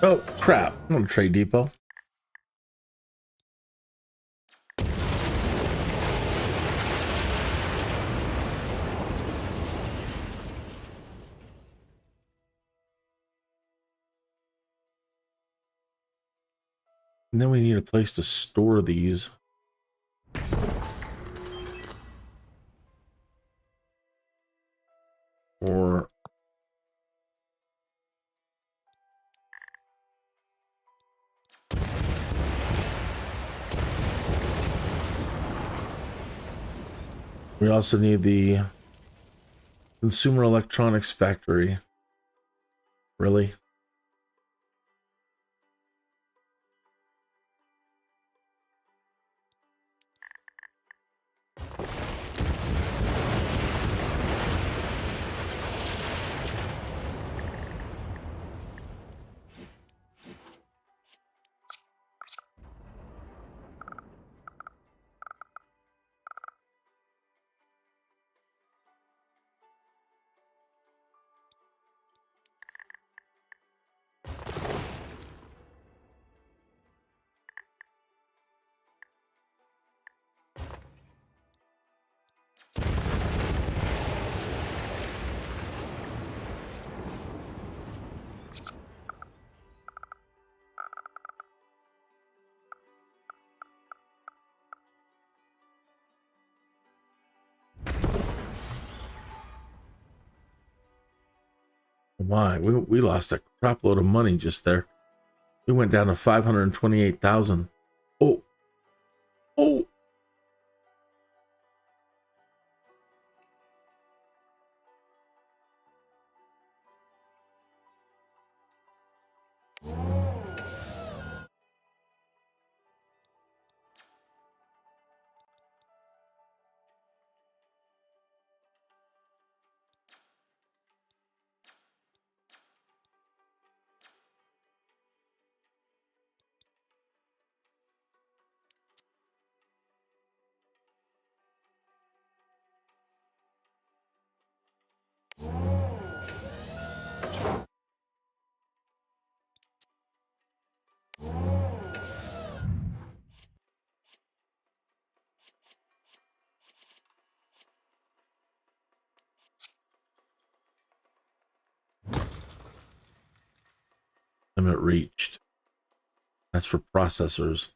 Oh, crap. I'm on a trade depot. And then we need a place to store these. Or... we also need the consumer electronics factory. Really? Why? We lost a crap load of money just there. We went down to 528,000. Oh. Oh. limit reached. That's for processors.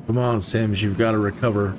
Come on, Sims, you've got to recover.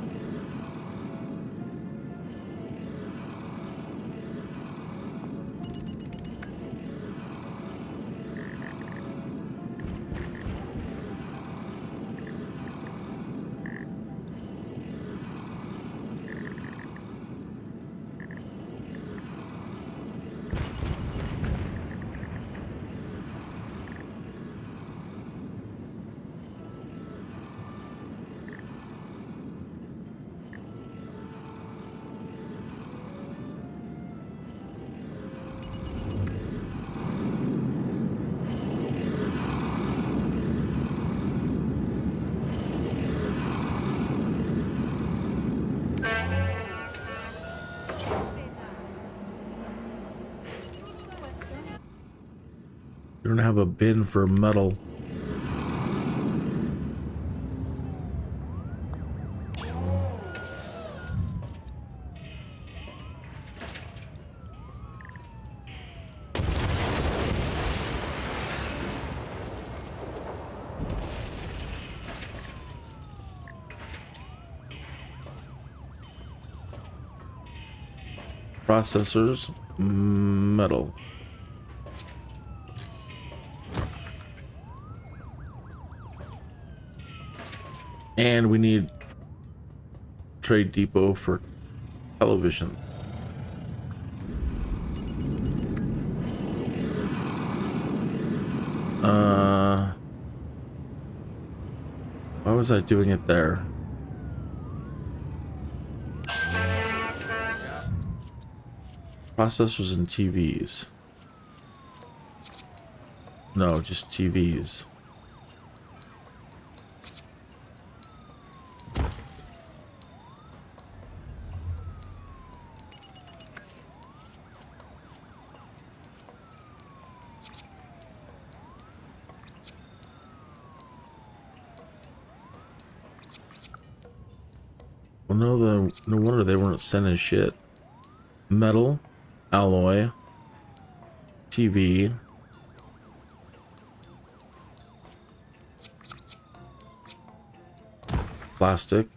You don't have a bin for metal. Processors, metal. And we need trade depot for television. Why was I doing it there? Processors and TVs. No, just TVs. Well, no wonder they weren't sending shit. Metal, alloy, TV, plastic,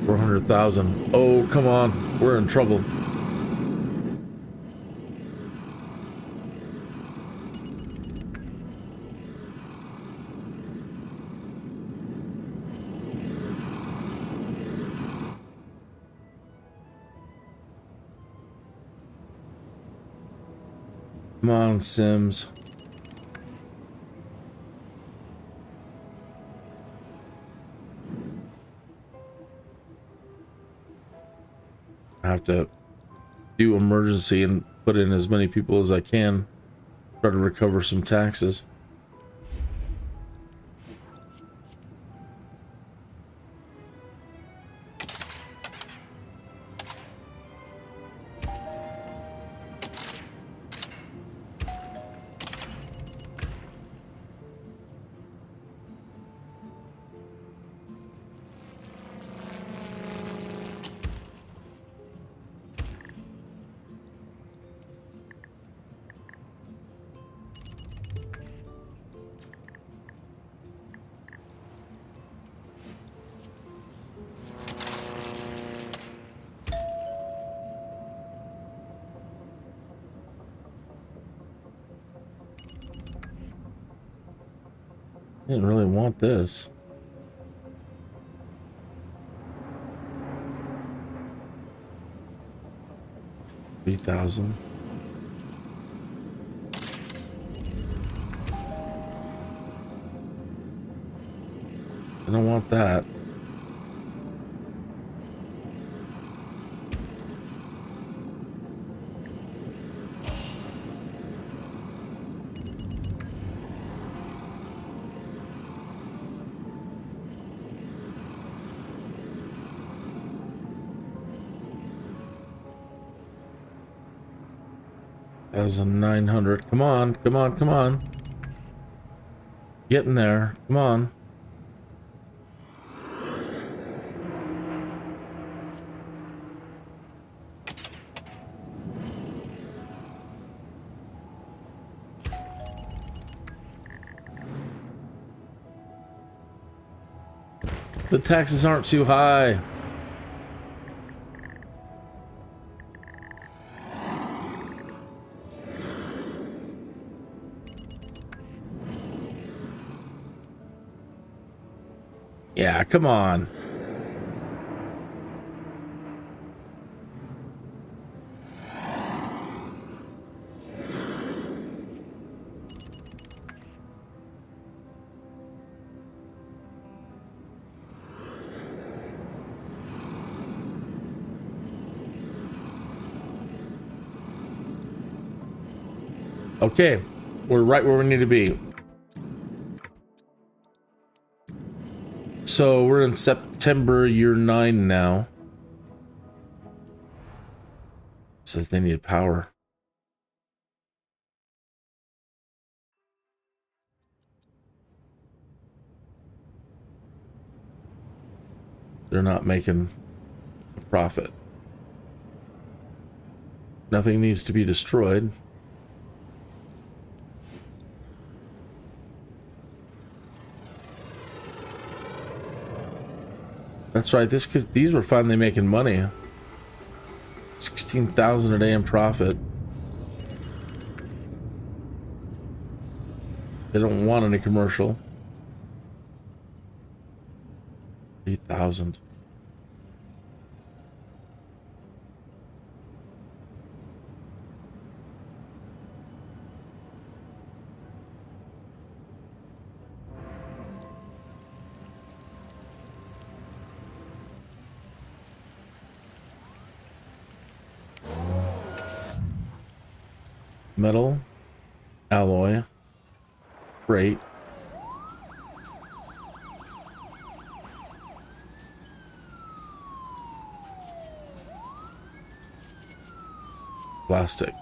$400,000. Oh, come on, we're in trouble. Come on, Sims. I have to do emergency and put in as many people as I can. Try to recover some taxes. Didn't really want this. $3,000. I don't want that. $1,900. Come on, come on, come on. Getting there. Come on. The taxes aren't too high. Yeah, come on. Okay, we're right where we need to be. So we're in September, year 9 now. Says they need power. They're not making a profit. Nothing needs to be destroyed. That's right. Because these were finally making money. 16,000 a day in profit. They don't want any commercial. 3,000. Metal, alloy, freight, plastic.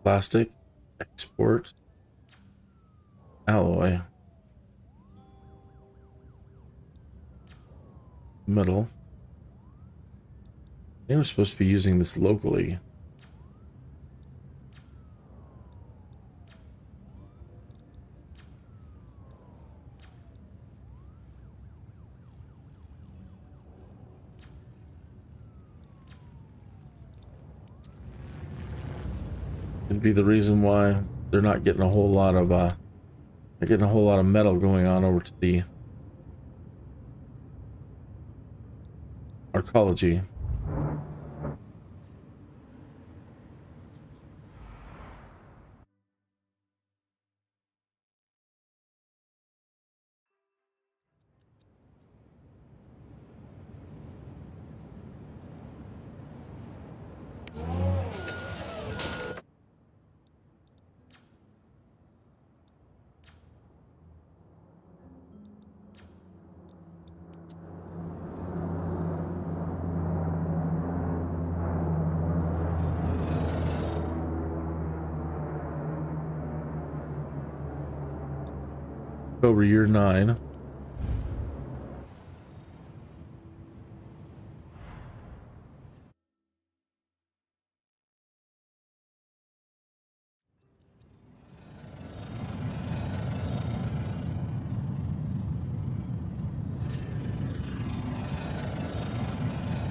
Plastic, export, alloy, metal. They were supposed to be using this locally. Could be the reason why they're not getting a whole lot of they're getting a whole lot of metal going on over to the Arcology. October, year 9.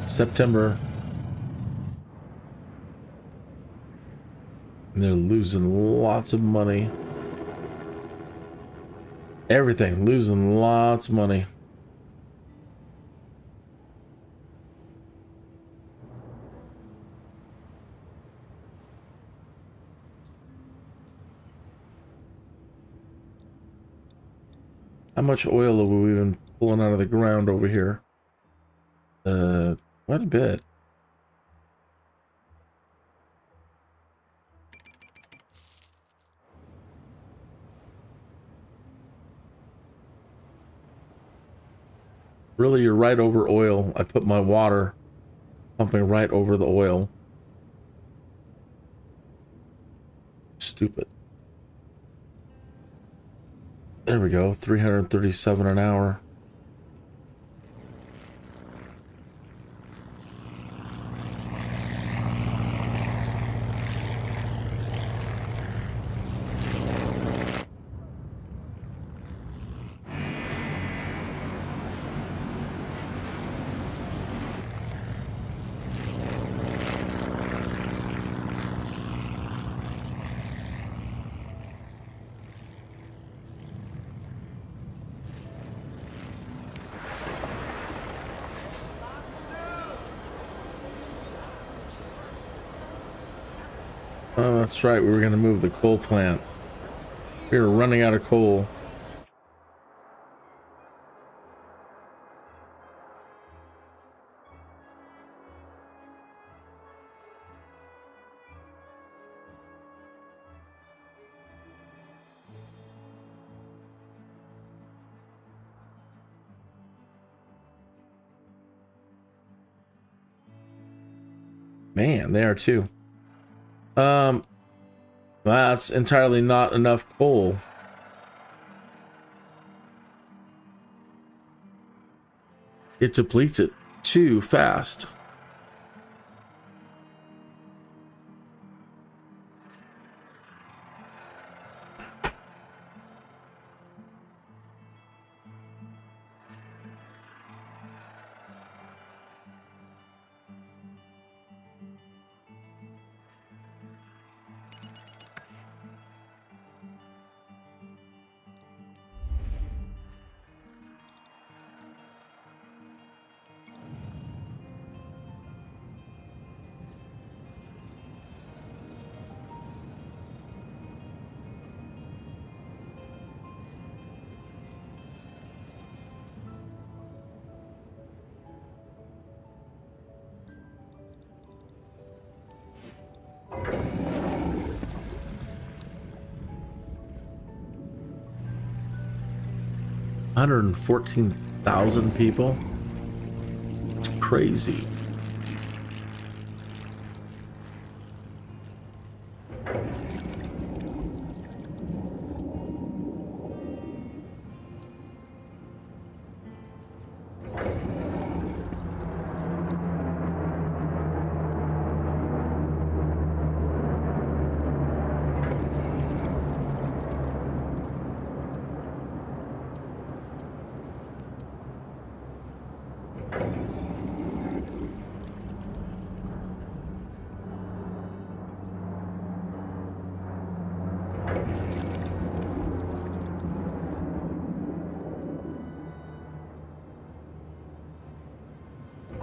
September. And they're losing lots of money. Everything, losing lots of money. How much oil have we been pulling out of the ground over here? Quite a bit. Really, you're right over oil. I put my water pumping right over the oil. Stupid. There we go, 337 an hour. Oh, that's right. We were going to move the coal plant. We were running out of coal. Man, they are too. That's entirely not enough coal. It depletes it too fast. $114,000 people. It's crazy.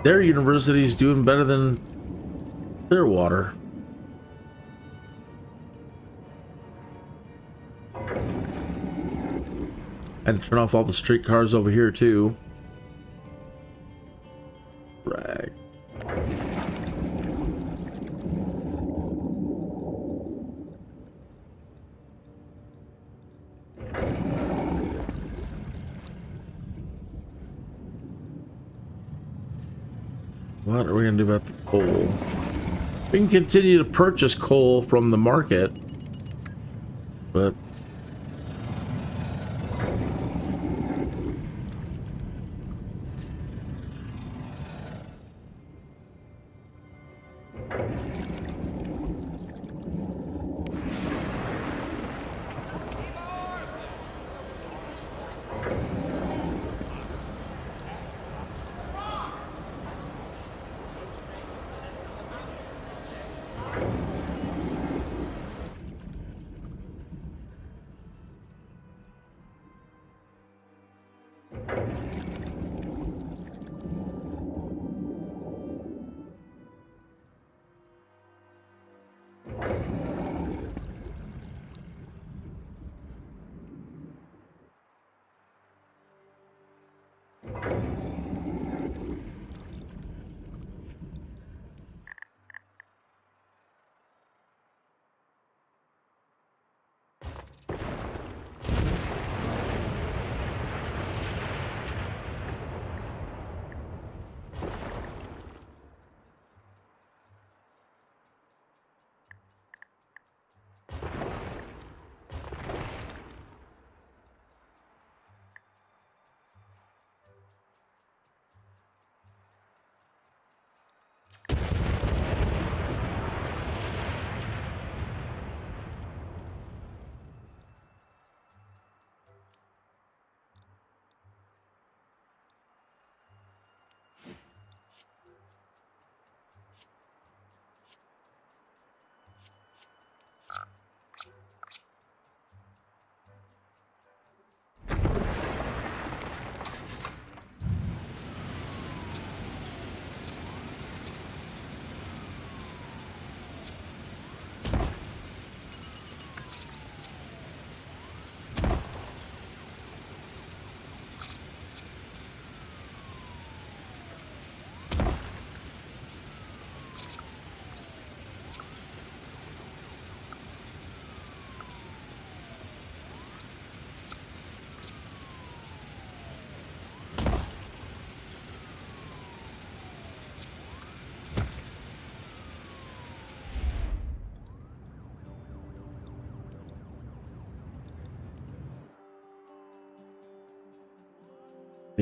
Their university's doing better than Clearwater. I had to turn off all the streetcars over here too. Rag. What are we going to do about the coal? We can continue to purchase coal from the market, but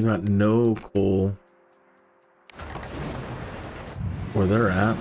They got no coal where they're at.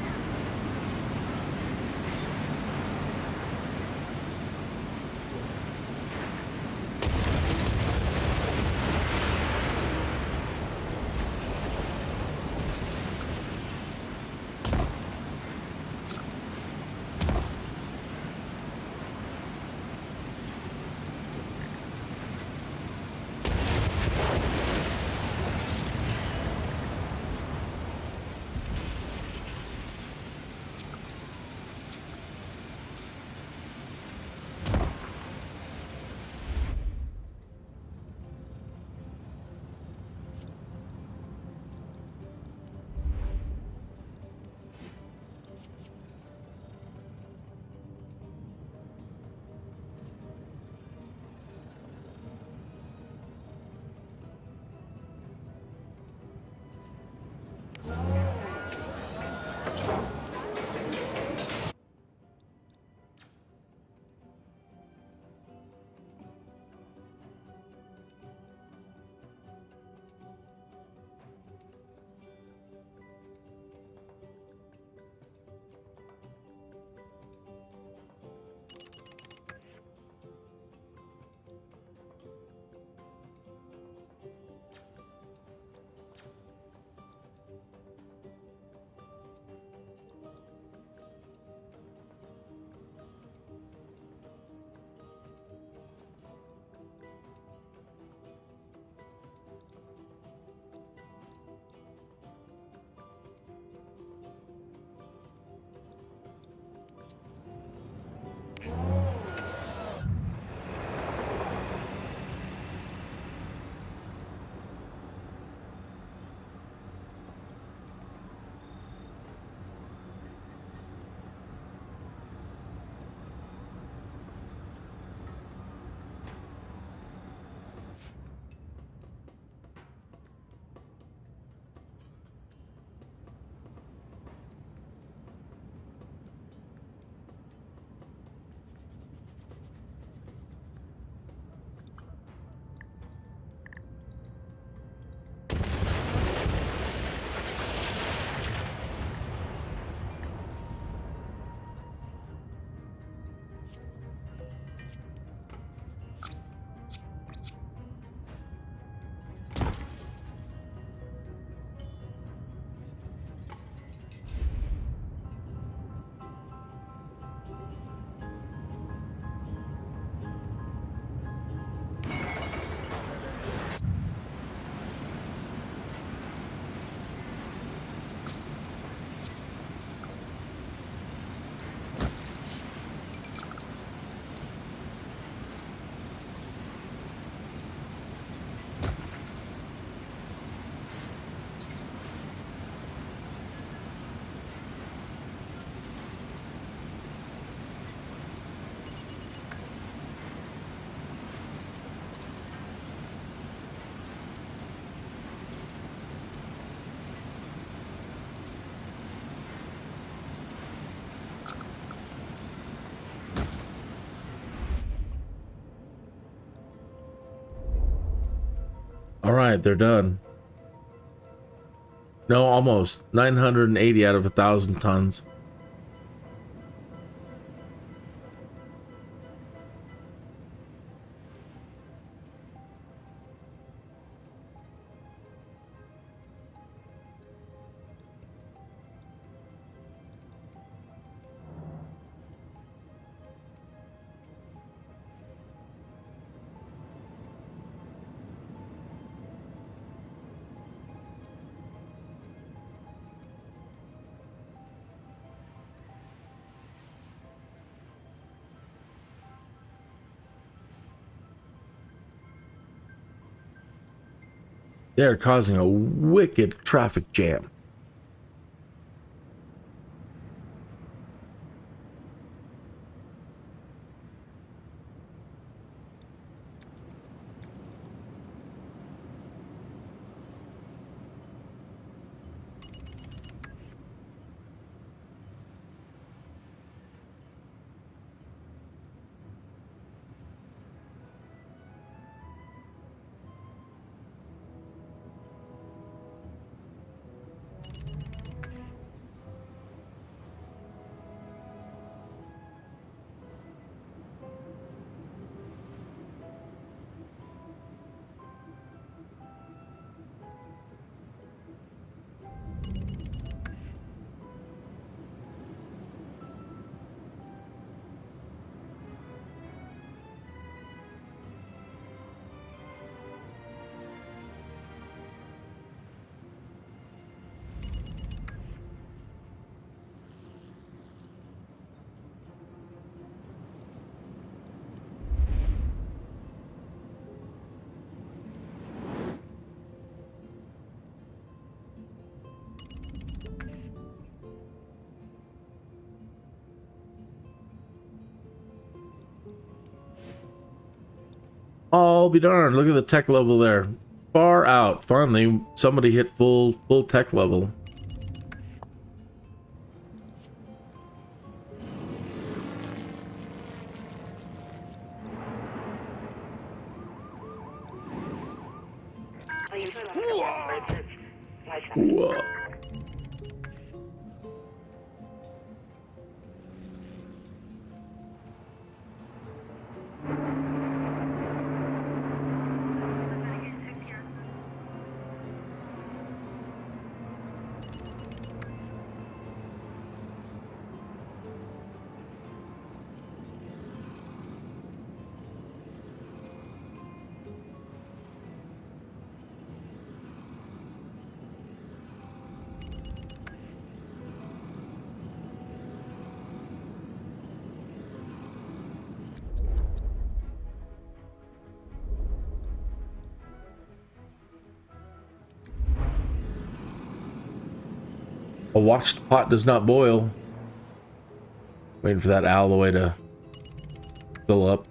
All right, they're done. No, almost 980 out of 1,000 tons. They're causing a wicked traffic jam. I'll be darned. Look at the tech level there. Far out. Finally, somebody hit full tech level. Whoa. A watched pot does not boil. Waiting for that alloy to fill up.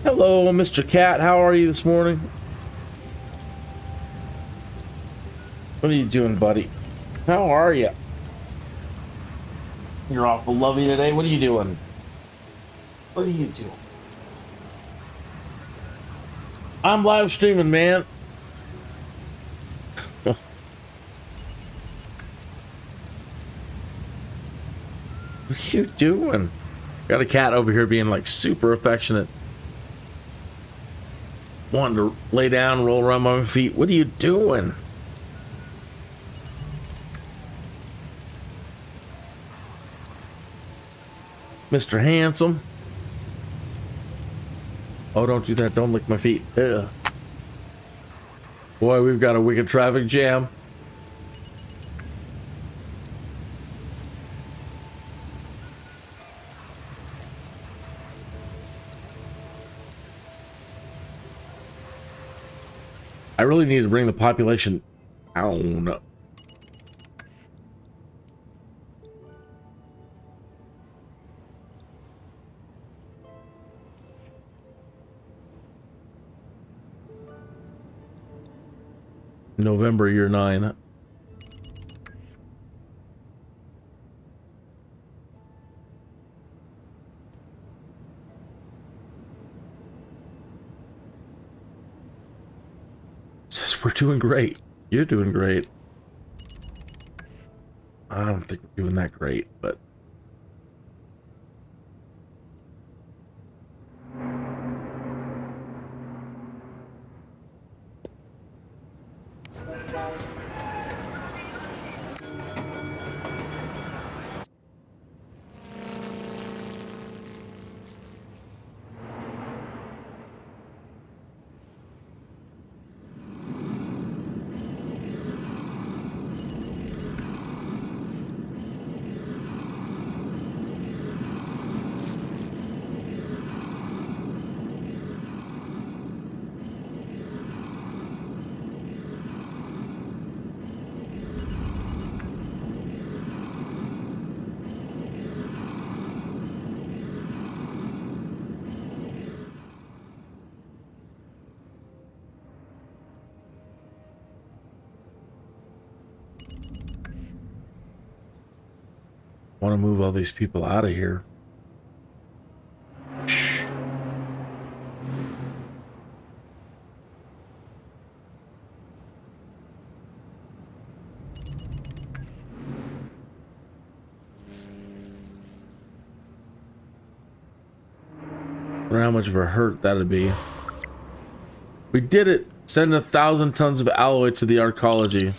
Hello, Mr. Cat. How are you this morning? What are you doing, buddy? How are you? You're awful lovey today. What are you doing? What are you doing? I'm live streaming, man. What are you doing? Got a cat over here being like super affectionate. Wanting to lay down, roll around my feet. What are you doing? Mr. Handsome. Oh, don't do that. Don't lick my feet. Ugh. Boy, we've got a wicked traffic jam. I really need to bring the population down. November, year 9. Says we're doing great. You're doing great. I don't think we're doing that great, but want to move all these people out of here. I wonder how much of a hurt that'd be. We did it! Send 1,000 tons of alloy to the Arcology.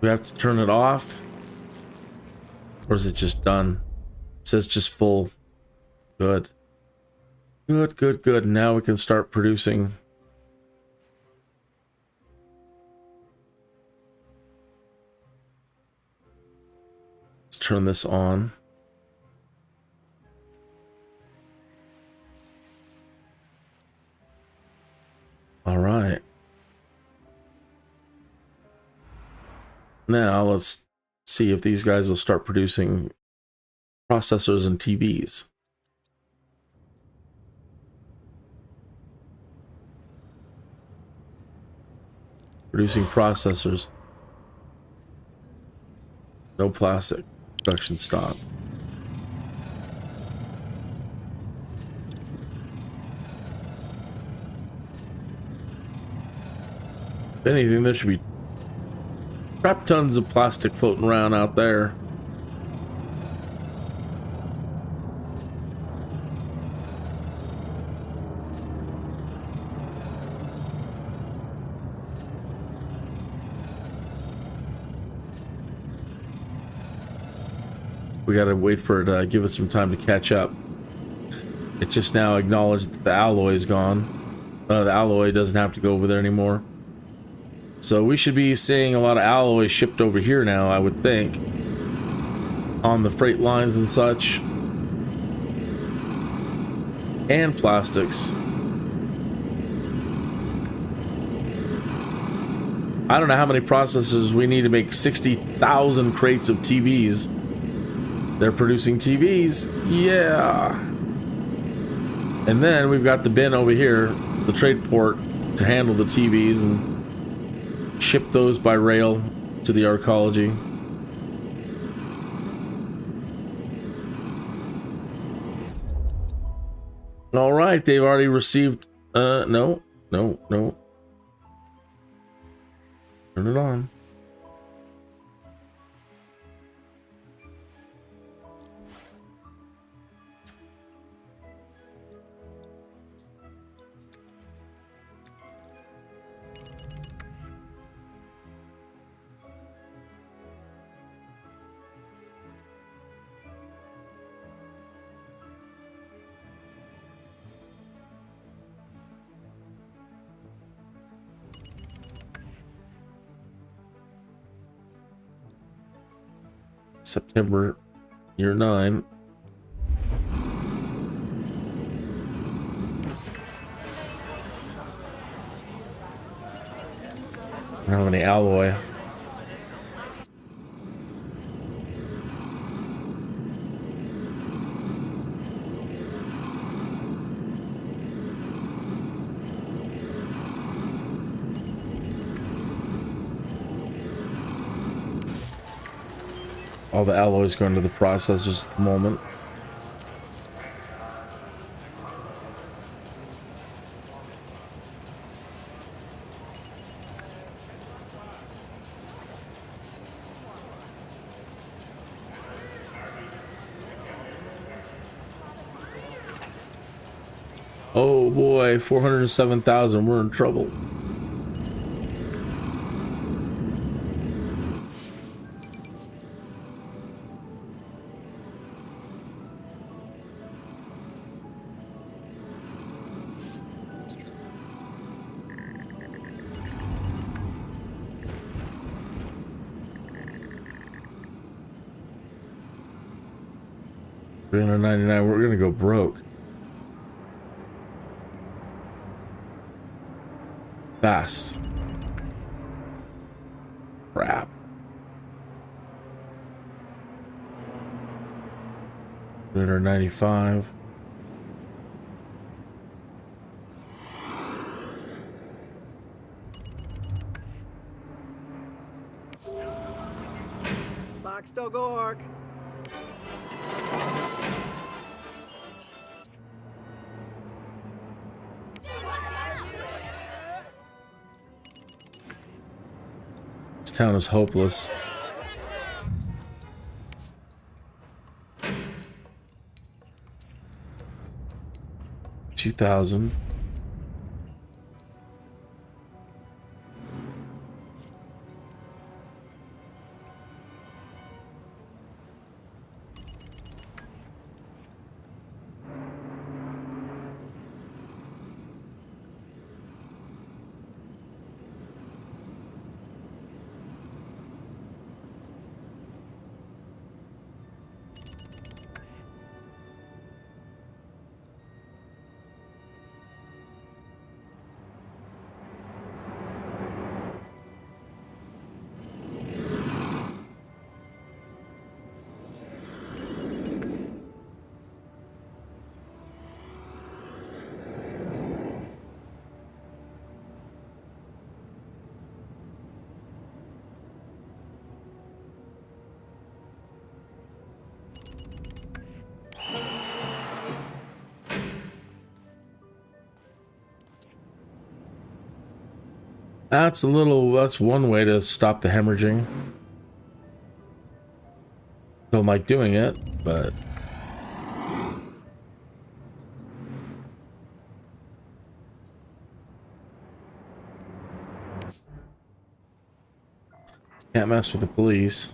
We have to turn it off? Or is it just done? It says just full. Good. Good, good, good. Now we can start producing. Let's turn this on. All right. Now let's see if these guys will start producing processors and TVs. Producing processors. No plastic. Production stop. If anything, there should be crap tons of plastic floating around out there. We gotta wait for it to give it some time to catch up. It just now acknowledged that the alloy is gone. The alloy doesn't have to go over there anymore. So we should be seeing a lot of alloy shipped over here now, I would think. On the freight lines and such. And plastics. I don't know how many processors we need to make 60,000 crates of TVs. They're producing TVs. Yeah. And then we've got the bin over here, the trade port, to handle the TVs and ship those by rail to the Arcology. All right, they've already received. No. Turn it on. September, year 9. I don't have any alloy. All the alloys going to the processors at the moment. Oh boy, 407,000. We're in trouble. $399. We're gonna go broke. Fast. Crap. $395. Lock, still go, Arc. This town is hopeless. $2,000. That's one way to stop the hemorrhaging. Don't like doing it, but can't mess with the police.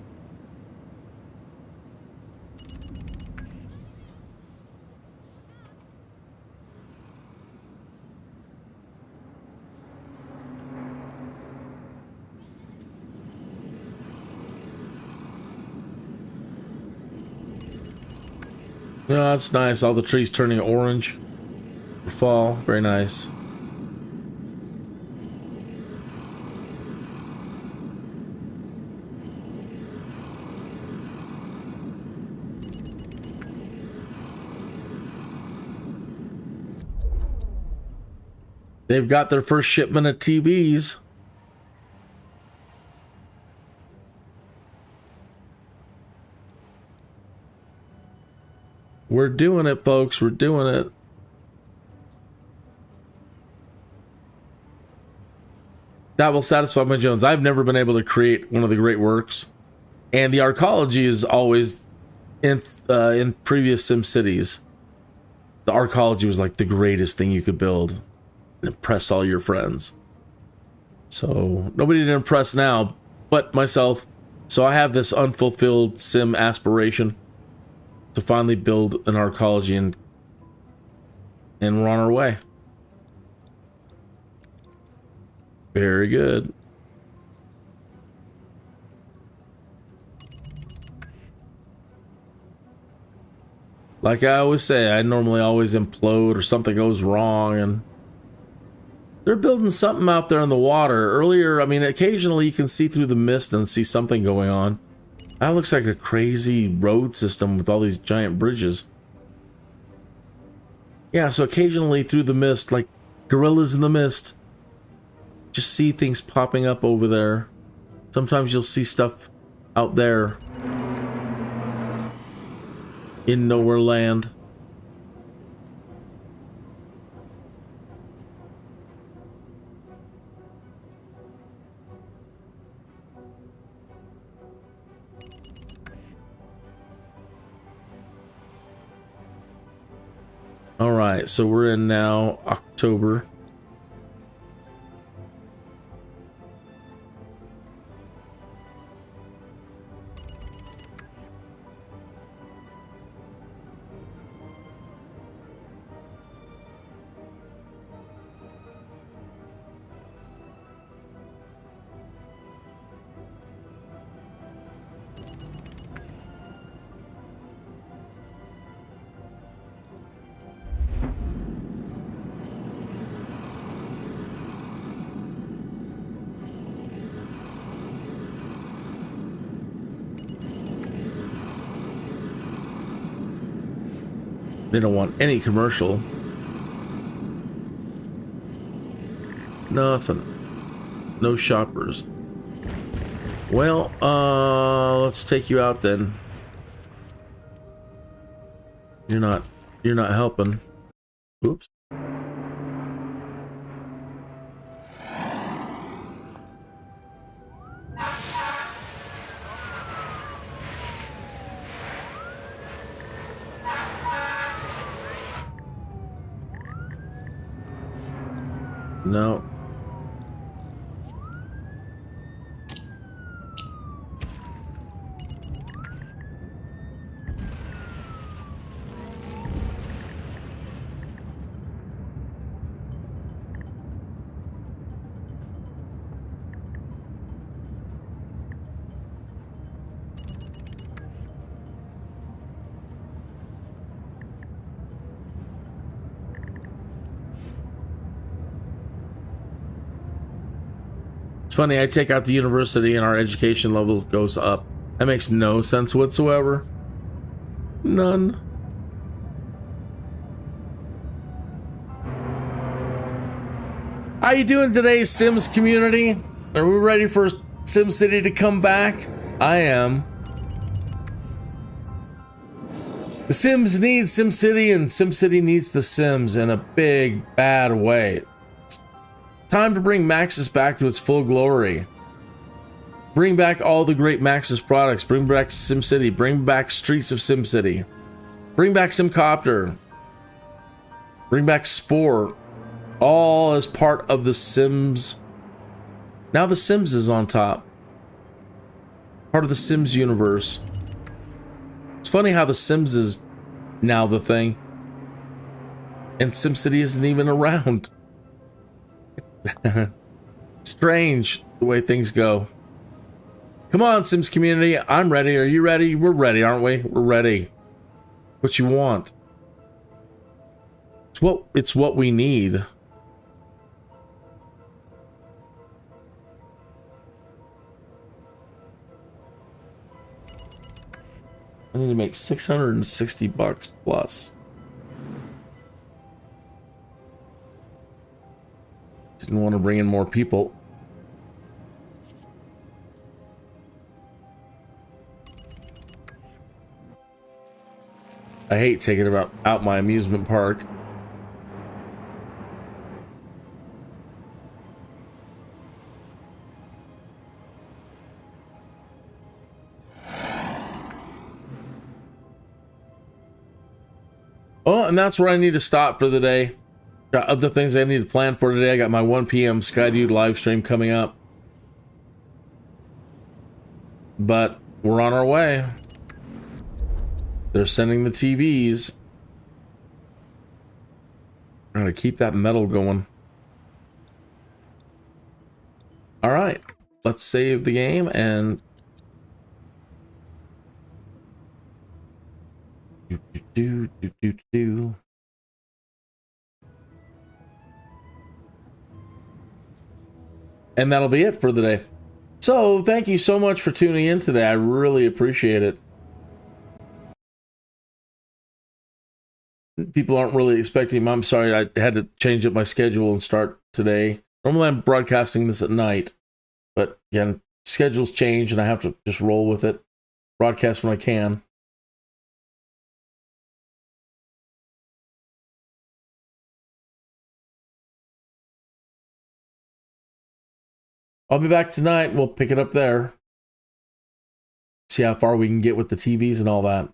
No, that's nice. All the trees turning orange for fall. Very nice. They've got their first shipment of TVs. We're doing it, folks. We're doing it. That will satisfy my Jones. I've never been able to create one of the great works. And the Arcology is always in previous SimCities. The Arcology was like the greatest thing you could build and impress all your friends. So nobody to impress now but myself. So I have this unfulfilled sim aspiration to finally build an Arcology, and we're on our way. Very good. Like I always say, I normally always implode or something goes wrong, and they're building something out there in the water. Earlier, I mean, occasionally you can see through the mist and see something going on. That looks like a crazy road system with all these giant bridges. Yeah, so occasionally through the mist, like gorillas in the mist, just see things popping up over there. Sometimes you'll see stuff out there in nowhere land. All right, so we're in now October. They don't want any commercial. Nothing. No shoppers. Well, let's take you out then. You're not helping. Oops. No. It's funny, I take out the university and our education levels goes up. That makes no sense whatsoever. None. How you doing today, Sims community? Are we ready for SimCity to come back? I am. The Sims need SimCity and SimCity needs the Sims in a big, bad way. Time to bring Maxis back to its full glory. Bring back all the great Maxis products. Bring back SimCity. Bring back Streets of SimCity. Bring back Copter. Bring back Spore. All as part of the Sims. Now the Sims is on top. Part of the Sims universe. It's funny how the Sims is now the thing. And SimCity isn't even around. Strange the way things go. Come on, Sims community. I'm ready. Are you ready? We're ready, aren't we? We're ready. What you want? It's what we need. I need to make 660 bucks plus. Didn't want to bring in more people. I hate taking out my amusement park. Oh, and that's where I need to stop for the day. Got other things I need to plan for today. I got my 1 p.m. Skydude live stream coming up. But we're on our way. They're sending the TVs. I'm gonna keep that metal going. All right, let's save the game and do. And that'll be it for the day. So thank you so much for tuning in today. I really appreciate it. People aren't really expecting. I'm sorry, I had to change up my schedule and start today. Normally I'm broadcasting this at night, but again, schedules change and I have to just roll with it. Broadcast when I can. I'll be back tonight and we'll pick it up there. See how far we can get with the TVs and all that.